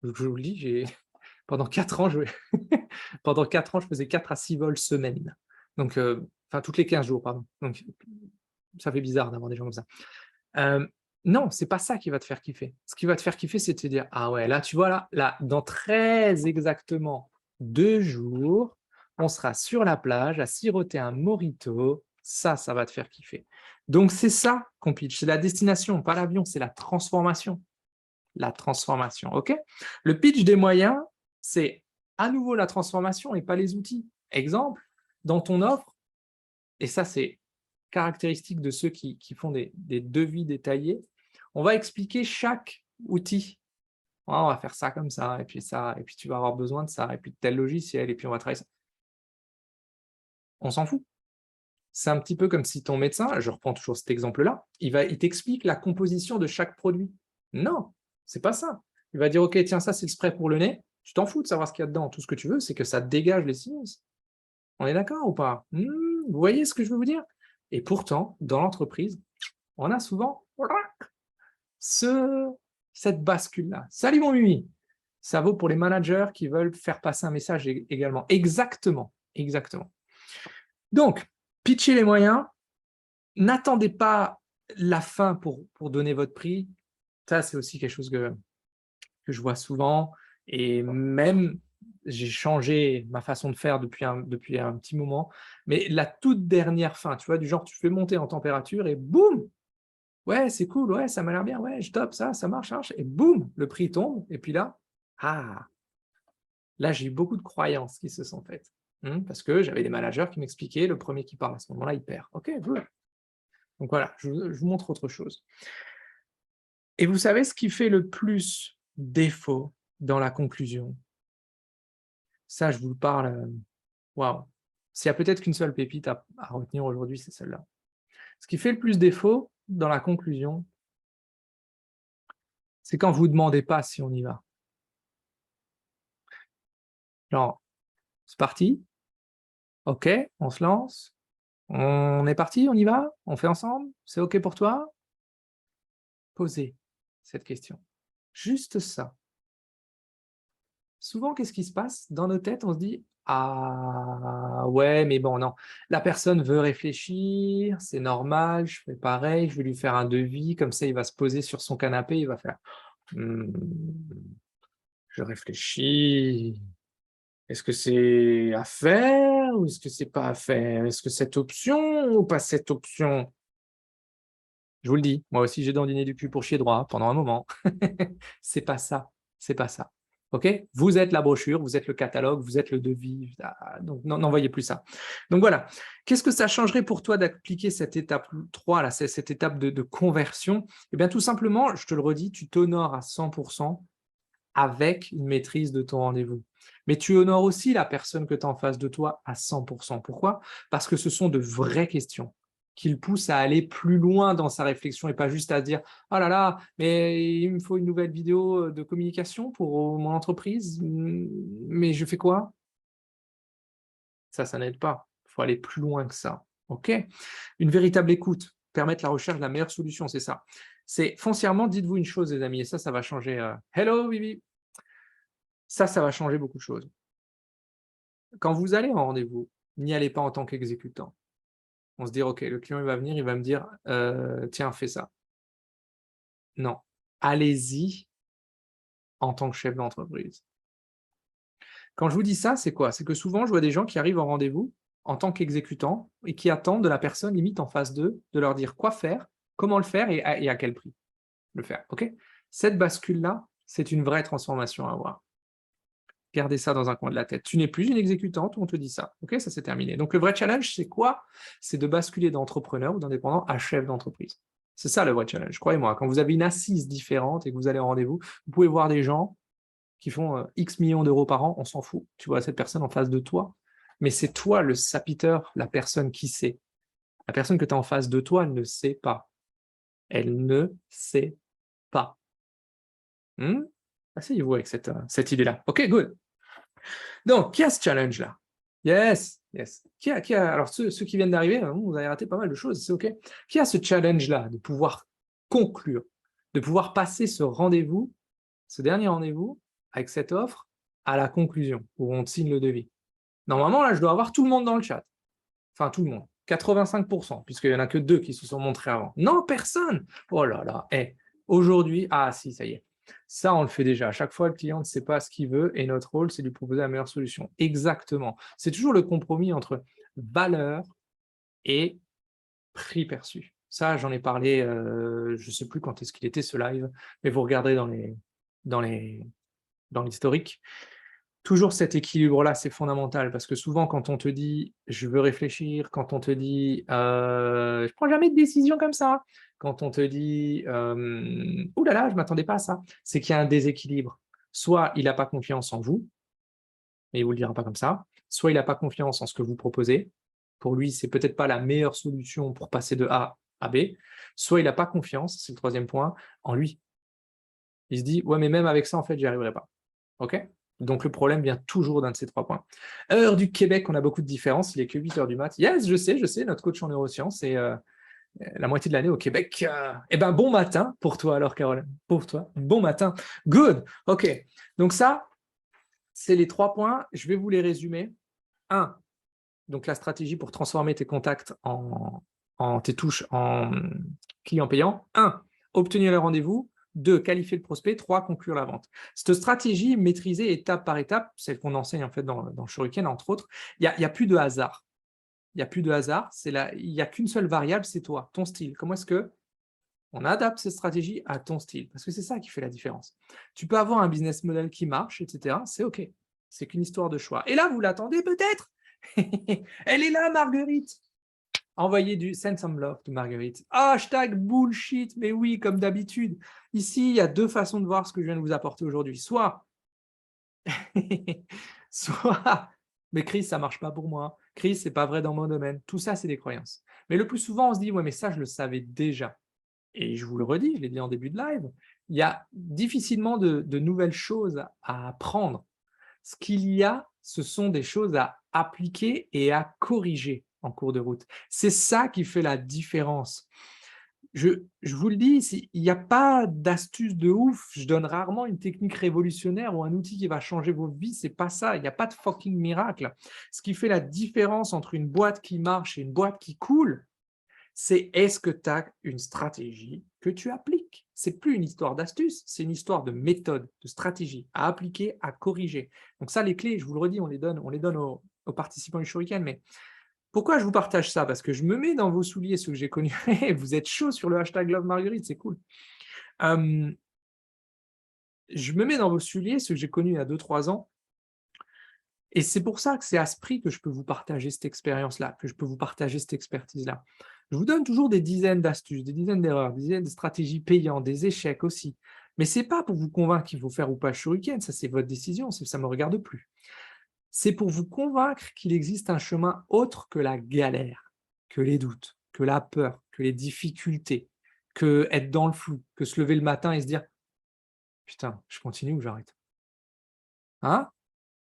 Je vous le dis, pendant 4 ans, pendant 4 ans, je faisais 4 à 6 vols semaine. Donc, enfin, toutes les 15 jours, pardon. Donc, ça fait bizarre d'avoir des gens comme ça. Non, c'est pas ça qui va te faire kiffer. Ce qui va te faire kiffer, c'est de te dire « Ah ouais, là, tu vois, là, dans très exactement 2 jours, on sera sur la plage à siroter un mojito. » Ça va te faire kiffer. Donc, c'est ça qu'on pitch. C'est la destination, pas l'avion, c'est la transformation. La transformation, OK? Le pitch des moyens, c'est à nouveau la transformation et pas les outils. Exemple, dans ton offre, et ça, c'est caractéristique de ceux qui font des devis détaillés. On va expliquer chaque outil. On va faire ça, et puis tu vas avoir besoin de ça, et puis de tel logiciel, et puis on va travailler ça. On s'en fout. C'est un petit peu comme si ton médecin, je reprends toujours cet exemple-là, il t'explique la composition de chaque produit. Non, c'est pas ça. Il va dire, OK, tiens, ça, c'est le spray pour le nez. Tu t'en fous de savoir ce qu'il y a dedans. Tout ce que tu veux, c'est que ça dégage les sinus. On est d'accord ou pas? Vous voyez ce que je veux vous dire? Et pourtant, dans l'entreprise, on a souvent cette bascule-là. Salut mon Mimi! Ça vaut pour les managers qui veulent faire passer un message également. Exactement, exactement. Donc, pitcher les moyens, n'attendez pas la fin pour donner votre prix. Ça, c'est aussi quelque chose que je vois souvent. Et même, j'ai changé ma façon de faire depuis un petit moment. Mais la toute dernière fin, tu vois, du genre, tu fais monter en température et boum! Ouais, c'est cool, ouais, ça m'a l'air bien, ouais, je top, ça marche. Et boum, le prix tombe. Et puis là, là, j'ai eu beaucoup de croyances qui se sont faites. Parce que j'avais des managers qui m'expliquaient, le premier qui parle à ce moment-là, il perd. OK, good. Donc voilà, je vous montre autre chose. Et vous savez ce qui fait le plus défaut dans la conclusion? Ça, je vous parle, waouh! S'il y a peut-être qu'une seule pépite à retenir aujourd'hui, c'est celle-là. Ce qui fait le plus défaut dans la conclusion, c'est quand vous ne demandez pas si on y va. Genre, c'est parti, OK, on se lance, on est parti, on y va, on fait ensemble, c'est OK pour toi? Posez cette question. Juste ça. Souvent, qu'est-ce qui se passe? Dans nos têtes, on se dit: «Ah ouais, mais bon, non, la personne veut réfléchir, c'est normal, je fais pareil, je vais lui faire un devis, comme ça il va se poser sur son canapé, il va faire: "Mmh, je réfléchis, est-ce que c'est à faire ou est-ce que c'est pas à faire? Est-ce que cette option ou pas cette option?" Je vous le dis, moi aussi j'ai dandiné du cul pour chier droit pendant un moment. C'est pas ça, c'est pas ça. OK? Vous êtes la brochure, vous êtes le catalogue, vous êtes le devis, donc n'envoyez plus ça. Donc voilà. Qu'est-ce que ça changerait pour toi d'appliquer cette étape 3 là, cette étape de conversion? Eh bien tout simplement, je te le redis, tu t'honores à 100 avec une maîtrise de ton rendez-vous. Mais tu honores aussi la personne que tu as en face de toi à 100 Pourquoi? Parce que ce sont de vraies questions qui le poussent à aller plus loin dans sa réflexion et pas juste à dire: «Oh là là, mais il me faut une nouvelle vidéo, de communication pour, mon entreprise, mais je fais quoi?» Ça n'aide pas. Il faut aller plus loin que ça, OK? Une véritable écoute, permettre la recherche de la meilleure solution, c'est ça. C'est foncièrement, dites-vous une chose les amis et ça va changer, hello Bibi! Ça va changer beaucoup de choses. Quand vous allez en rendez-vous, n'y allez pas en tant qu'exécutant. On se dit: «OK, le client il va venir, il va me dire, tiens fais ça». Non, allez-y en tant que chef d'entreprise. Quand je vous dis ça, c'est quoi? C'est que souvent je vois des gens qui arrivent en rendez-vous en tant qu'exécutants et qui attendent de la personne limite en face d'eux, de leur dire quoi faire, comment le faire et à quel prix le faire, OK? Cette bascule-là, c'est une vraie transformation à avoir. Gardez ça dans un coin de la tête. Tu n'es plus une exécutante où on te dit ça. OK, ça c'est terminé. Donc le vrai challenge, c'est quoi? C'est de basculer d'entrepreneur ou d'indépendant à chef d'entreprise. C'est ça le vrai challenge, croyez-moi. Quand vous avez une assise différente et que vous allez en rendez-vous, vous pouvez voir des gens qui font X millions d'euros par an, on s'en fout. Tu vois cette personne en face de toi, mais c'est toi le sapiteur, la personne qui sait. La personne que tu as en face de toi, elle ne sait pas. Elle ne sait pas. Asseyez-vous avec cette idée-là. OK, good. Donc, qui a ce challenge-là? Yes, yes. Alors ceux qui viennent d'arriver, vous avez raté pas mal de choses, c'est OK. Qui a ce challenge-là de pouvoir conclure, de pouvoir passer ce rendez-vous, ce dernier rendez-vous avec cette offre à la conclusion où on signe le devis? Normalement, là, je dois avoir tout le monde dans le chat. Enfin, tout le monde. 85 puisqu'il y en a que 2 qui se sont montrés avant. Non, personne! Oh là là, aujourd'hui si, ça y est. Ça, on le fait déjà. À chaque fois, le client ne sait pas ce qu'il veut et notre rôle, c'est de lui proposer la meilleure solution. Exactement. C'est toujours le compromis entre valeur et prix perçu. Ça, j'en ai parlé, je ne sais plus quand est-ce qu'il était ce live, mais vous regarderez dans l'historique. Toujours cet équilibre-là, c'est fondamental parce que souvent, quand on te dit je veux réfléchir, quand on te dit je prends jamais de décision comme ça, quand on te dit ouh là là, je m'attendais pas à ça, c'est qu'il y a un déséquilibre. Soit il n'a pas confiance en vous, mais il vous le dira pas comme ça, soit il n'a pas confiance en ce que vous proposez. Pour lui, c'est peut-être pas la meilleure solution pour passer de A à B, soit il n'a pas confiance, c'est le troisième point, en lui. Il se dit ouais, mais même avec ça, en fait, j'y arriverai pas. OK? Donc le problème vient toujours d'un de ces 3 points. Heure du Québec, on a beaucoup de différences, il est que 8 heures du mat. Yes, je sais, notre coach en neurosciences, c'est la moitié de l'année au Québec. Eh ben, bon matin pour toi alors, Caroline. Pour toi, bon matin. Good. OK. Donc ça, c'est les 3 points. Je vais vous les résumer. 1, donc la stratégie pour transformer tes contacts en tes touches en clients payants. 1, obtenir le rendez-vous. 2, qualifier le prospect. 3, conclure la vente. Cette stratégie maîtrisée étape par étape, celle qu'on enseigne en fait dans le Shuriken, entre autres, il n'y a plus de hasard. Il n'y a plus de hasard. Il n'y a qu'une seule variable, c'est toi, ton style. Comment est-ce que on adapte cette stratégie à ton style? Parce que c'est ça qui fait la différence. Tu peux avoir un business model qui marche, etc. C'est OK. C'est qu'une histoire de choix. Et là, vous l'attendez peut-être. Elle est là, Marguerite. Envoyez du send some love to Marguerite. Hashtag bullshit, mais oui, comme d'habitude. Ici, il y a 2 façons de voir ce que je viens de vous apporter aujourd'hui. Soit, mais Chris, ça ne marche pas pour moi. Chris, c'est pas vrai dans mon domaine. Tout ça, c'est des croyances. Mais le plus souvent, on se dit, ouais, mais ça, je le savais déjà. Et je vous le redis, je l'ai dit en début de live, il y a difficilement de nouvelles choses à apprendre. Ce qu'il y a, ce sont des choses à appliquer et à corriger en cours de route. C'est ça qui fait la différence. Je vous le dis, il n'y a pas d'astuce de ouf. Je donne rarement une technique révolutionnaire ou un outil qui va changer vos vies. C'est pas ça. Il n'y a pas de fucking miracle. Ce qui fait la différence entre une boîte qui marche et une boîte qui coule, c'est est-ce que tu as une stratégie que tu appliques. C'est plus une histoire d'astuce, c'est une histoire de méthode, de stratégie à appliquer, à corriger. Donc ça, les clés, je vous le redis, on les donne aux participants du Shuriken. Mais pourquoi je vous partage ça? Parce que je me mets dans vos souliers, ceux que j'ai connus. Vous êtes chaud sur le hashtag Love Marguerite, c'est cool. Je me mets dans vos souliers, ceux que j'ai connus il y a 2-3 ans. Et c'est pour ça que c'est à ce prix que je peux vous partager cette expérience-là, que je peux vous partager cette expertise-là. Je vous donne toujours des dizaines d'astuces, des dizaines d'erreurs, des dizaines de stratégies payantes, des échecs aussi. Mais ce n'est pas pour vous convaincre qu'il faut faire ou pas le Shuriken, ça c'est votre décision, ça ne me regarde plus. C'est pour vous convaincre qu'il existe un chemin autre que la galère, que les doutes, que la peur, que les difficultés, que être dans le flou, que se lever le matin et se dire « Putain, je continue ou j'arrête ?» Hein?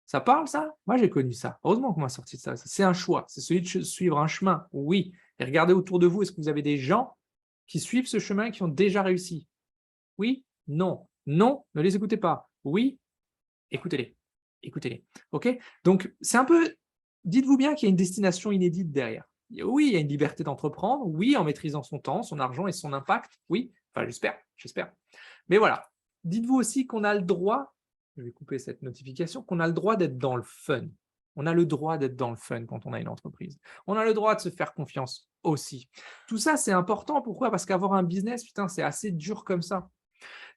Ça parle, ça? Moi, j'ai connu ça. Heureusement qu'on m'a sorti de ça. C'est un choix. C'est celui de suivre un chemin. Oui. Et regardez autour de vous. Est-ce que vous avez des gens qui suivent ce chemin et qui ont déjà réussi? Oui? Non. Non? Ne les écoutez pas. Oui? Écoutez-les. Écoutez-les. OK? Donc, c'est un peu. Dites-vous bien qu'il y a une destination inédite derrière. Oui, il y a une liberté d'entreprendre. Oui, en maîtrisant son temps, son argent et son impact. Oui. Enfin, j'espère. Mais voilà. Dites-vous aussi qu'on a le droit, je vais couper cette notification, qu'on a le droit d'être dans le fun. On a le droit d'être dans le fun quand on a une entreprise. On a le droit de se faire confiance aussi. Tout ça, c'est important. Pourquoi? Parce qu'avoir un business, putain, c'est assez dur comme ça.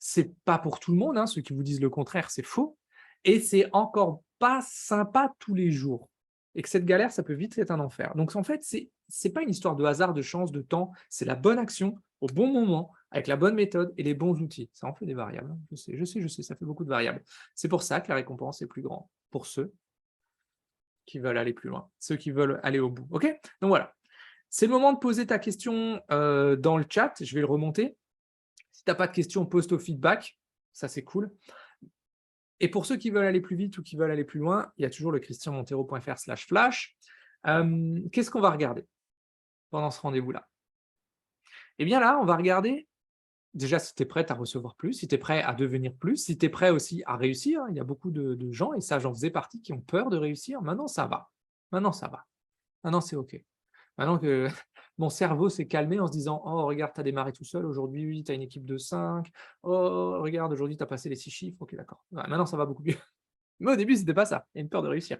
C'est pas pour tout le monde, hein. Ceux qui vous disent le contraire, c'est faux. Et c'est encore pas sympa tous les jours. Et que cette galère, ça peut vite être un enfer. Donc en fait, c'est pas une histoire de hasard, de chance, de temps. C'est la bonne action au bon moment, avec la bonne méthode et les bons outils. Ça en fait des variables, hein. Je sais, ça fait beaucoup de variables. C'est pour ça que la récompense est plus grande pour ceux qui veulent aller plus loin, ceux qui veulent aller au bout. OK? Donc voilà. C'est le moment de poser ta question dans le chat. Je vais le remonter. Si tu n'as pas de questions, pose ton feedback. Ça, c'est cool. Et pour ceux qui veulent aller plus vite ou qui veulent aller plus loin, il y a toujours le christianmontero.fr/flash. Qu'est-ce qu'on va regarder pendant ce rendez-vous-là? Eh bien là, on va regarder déjà si tu es prête à recevoir plus, si tu es prêt à devenir plus, si tu es prêt aussi à réussir. Il y a beaucoup de gens, et ça j'en faisais partie, qui ont peur de réussir. Maintenant, ça va. Maintenant, ça va. Maintenant, c'est OK. Maintenant que mon cerveau s'est calmé en se disant « Oh, regarde, tu as démarré tout seul. Aujourd'hui, oui, tu as une équipe de 5. Oh, regarde, aujourd'hui, tu as passé les 6 chiffres. OK, d'accord. Ouais, maintenant, ça va beaucoup mieux. » Mais au début, c'était pas ça. Il y a une peur de réussir.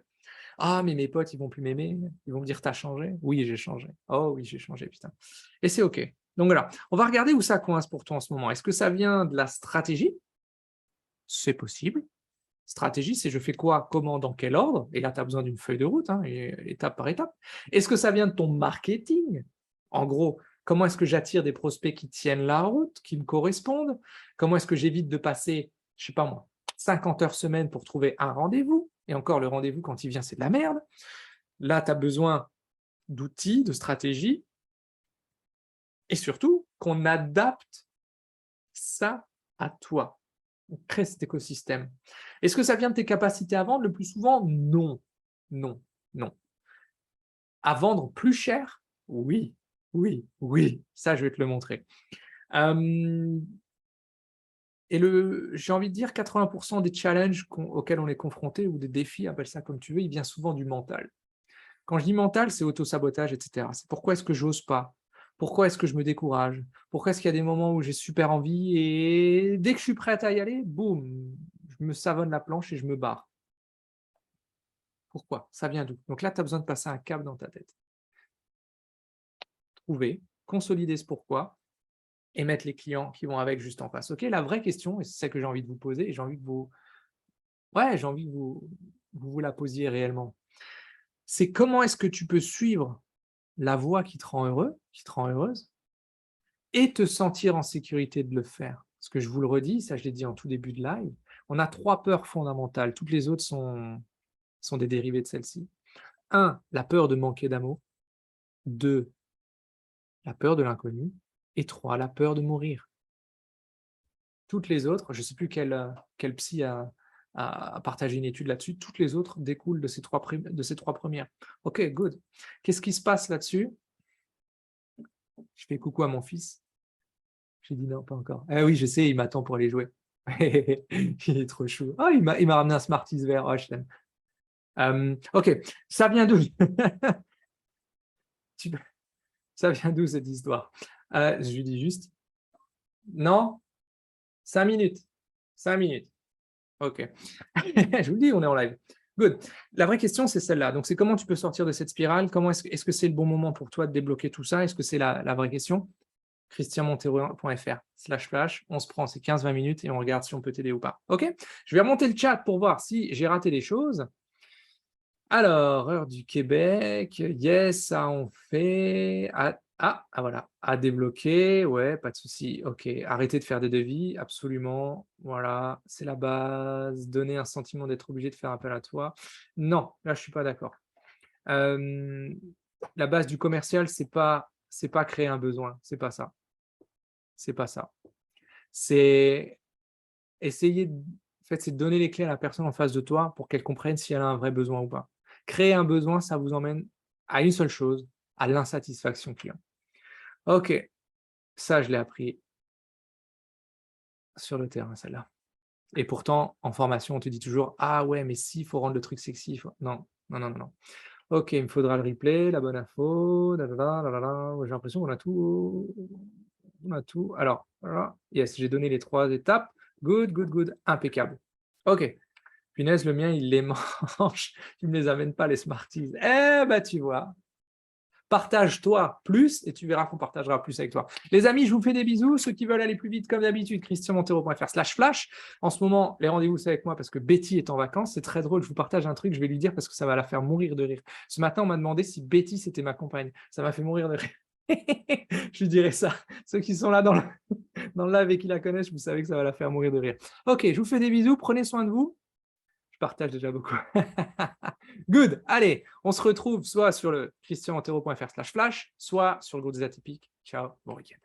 Ah, mais mes potes, ils vont plus m'aimer. Ils vont me dire, t'as changé. Oui, j'ai changé. Oh oui, j'ai changé, putain. Et c'est OK. Donc voilà, on va regarder où ça coince pour toi en ce moment. Est-ce que ça vient de la stratégie? C'est possible. Stratégie, c'est je fais quoi, comment, dans quel ordre. Et là, tu as besoin d'une feuille de route, hein, étape par étape. Est-ce que ça vient de ton marketing? En gros, comment est-ce que j'attire des prospects qui tiennent la route, qui me correspondent? Comment est-ce que j'évite de passer, je sais pas moi, 50 heures semaine pour trouver un rendez-vous? Et encore, le rendez-vous, quand il vient, c'est de la merde. Là, tu as besoin d'outils, de stratégies, et surtout qu'on adapte ça à toi. On crée cet écosystème. Est-ce que ça vient de tes capacités à vendre? Le plus souvent, non. Non, non. À vendre plus cher? Oui, oui, oui. Ça, je vais te le montrer. Et j'ai envie de dire 80% des challenges auxquels on est confronté, ou des défis, appelle ça comme tu veux, il vient souvent du mental. Quand je dis mental, c'est auto-sabotage, etc. C'est pourquoi est-ce que j'ose pas? Pourquoi est-ce que je me décourage? Pourquoi est-ce qu'il y a des moments où j'ai super envie et dès que je suis prête à y aller, boum, je me savonne la planche et je me barre? Pourquoi? Ça vient d'où? Donc là, tu as besoin de passer un cap dans ta tête. Trouver, consolider ce pourquoi et mettre les clients qui vont avec juste en face. OK, la vraie question, et c'est celle que j'ai envie de vous poser et j'ai envie que vous la posiez réellement. C'est comment est-ce que tu peux suivre la voie qui te rend heureux, qui te rend heureuse, et te sentir en sécurité de le faire. Parce que je vous le redis, ça je l'ai dit en tout début de live, on a 3 peurs fondamentales, toutes les autres sont des dérivés de celle-ci. 1, la peur de manquer d'amour. 2, la peur de l'inconnu. Et 3, la peur de mourir. Toutes les autres, je ne sais plus quel psy a partagé une étude là-dessus, toutes les autres découlent de ces 3 premières. OK, good. Qu'est-ce qui se passe là-dessus? Je fais coucou à mon fils. J'ai dit non, pas encore. Ah oui, je sais, il m'attend pour aller jouer. Il est trop chou. Oh, il m'a ramené un Smarties vert. Oh, je t'aime. OK, ça vient d'où? Ça vient d'où cette histoire? Je lui dis juste, non, 5 minutes. 5 minutes. OK. Je vous le dis, on est en live. Good. La vraie question, c'est celle-là. Donc, c'est comment tu peux sortir de cette spirale? Comment est-ce que c'est le bon moment pour toi de débloquer tout ça? Est-ce que c'est la vraie question? christianmontero.fr/flash, on se prend ces 15-20 minutes et on regarde si on peut t'aider ou pas. OK? Je vais remonter le chat pour voir si j'ai raté des choses. Alors, heure du Québec, yes, ça on fait. Voilà, à débloquer, ouais, pas de souci. OK, arrêtez de faire des devis, absolument. Voilà, c'est la base. Donner un sentiment d'être obligé de faire appel à toi. Non, là, je suis pas d'accord. La base du commercial, c'est pas créer un besoin, c'est pas ça. C'est pas ça. C'est essayer en fait, c'est de donner les clés à la personne en face de toi pour qu'elle comprenne si elle a un vrai besoin ou pas. Créer un besoin, ça vous emmène à une seule chose, à l'insatisfaction client. OK, ça je l'ai appris sur le terrain, celle-là. Et pourtant, en formation, on te dit toujours: «Ah ouais, mais si, il faut rendre le truc sexy, faut» non, non, non, non, non. OK, il me faudra le replay, la bonne info, da da da, la la. Ouais, j'ai l'impression qu'on a tout. On a tout. Alors, voilà, yes, j'ai donné les 3 étapes. Good, good, good, impeccable. OK. Punaise, le mien, il les mange. Tu me les amènes pas, les Smarties. Eh ben, tu vois. Partage-toi plus et tu verras qu'on partagera plus avec toi. Les amis, je vous fais des bisous. Ceux qui veulent aller plus vite, comme d'habitude, christianmontero.fr/flash. En ce moment, les rendez-vous, c'est avec moi parce que Betty est en vacances. C'est très drôle. Je vous partage un truc, je vais lui dire parce que ça va la faire mourir de rire. Ce matin, on m'a demandé si Betty, c'était ma compagne. Ça m'a fait mourir de rire. Je lui dirai ça. Ceux qui sont là dans le live et qui la connaissent, vous savez que ça va la faire mourir de rire. OK, je vous fais des bisous. Prenez soin de vous. Je partage déjà beaucoup. Good. Allez, on se retrouve soit sur le christianmontero.fr/flash, soit sur le groupe des atypiques. Ciao, bon week-end.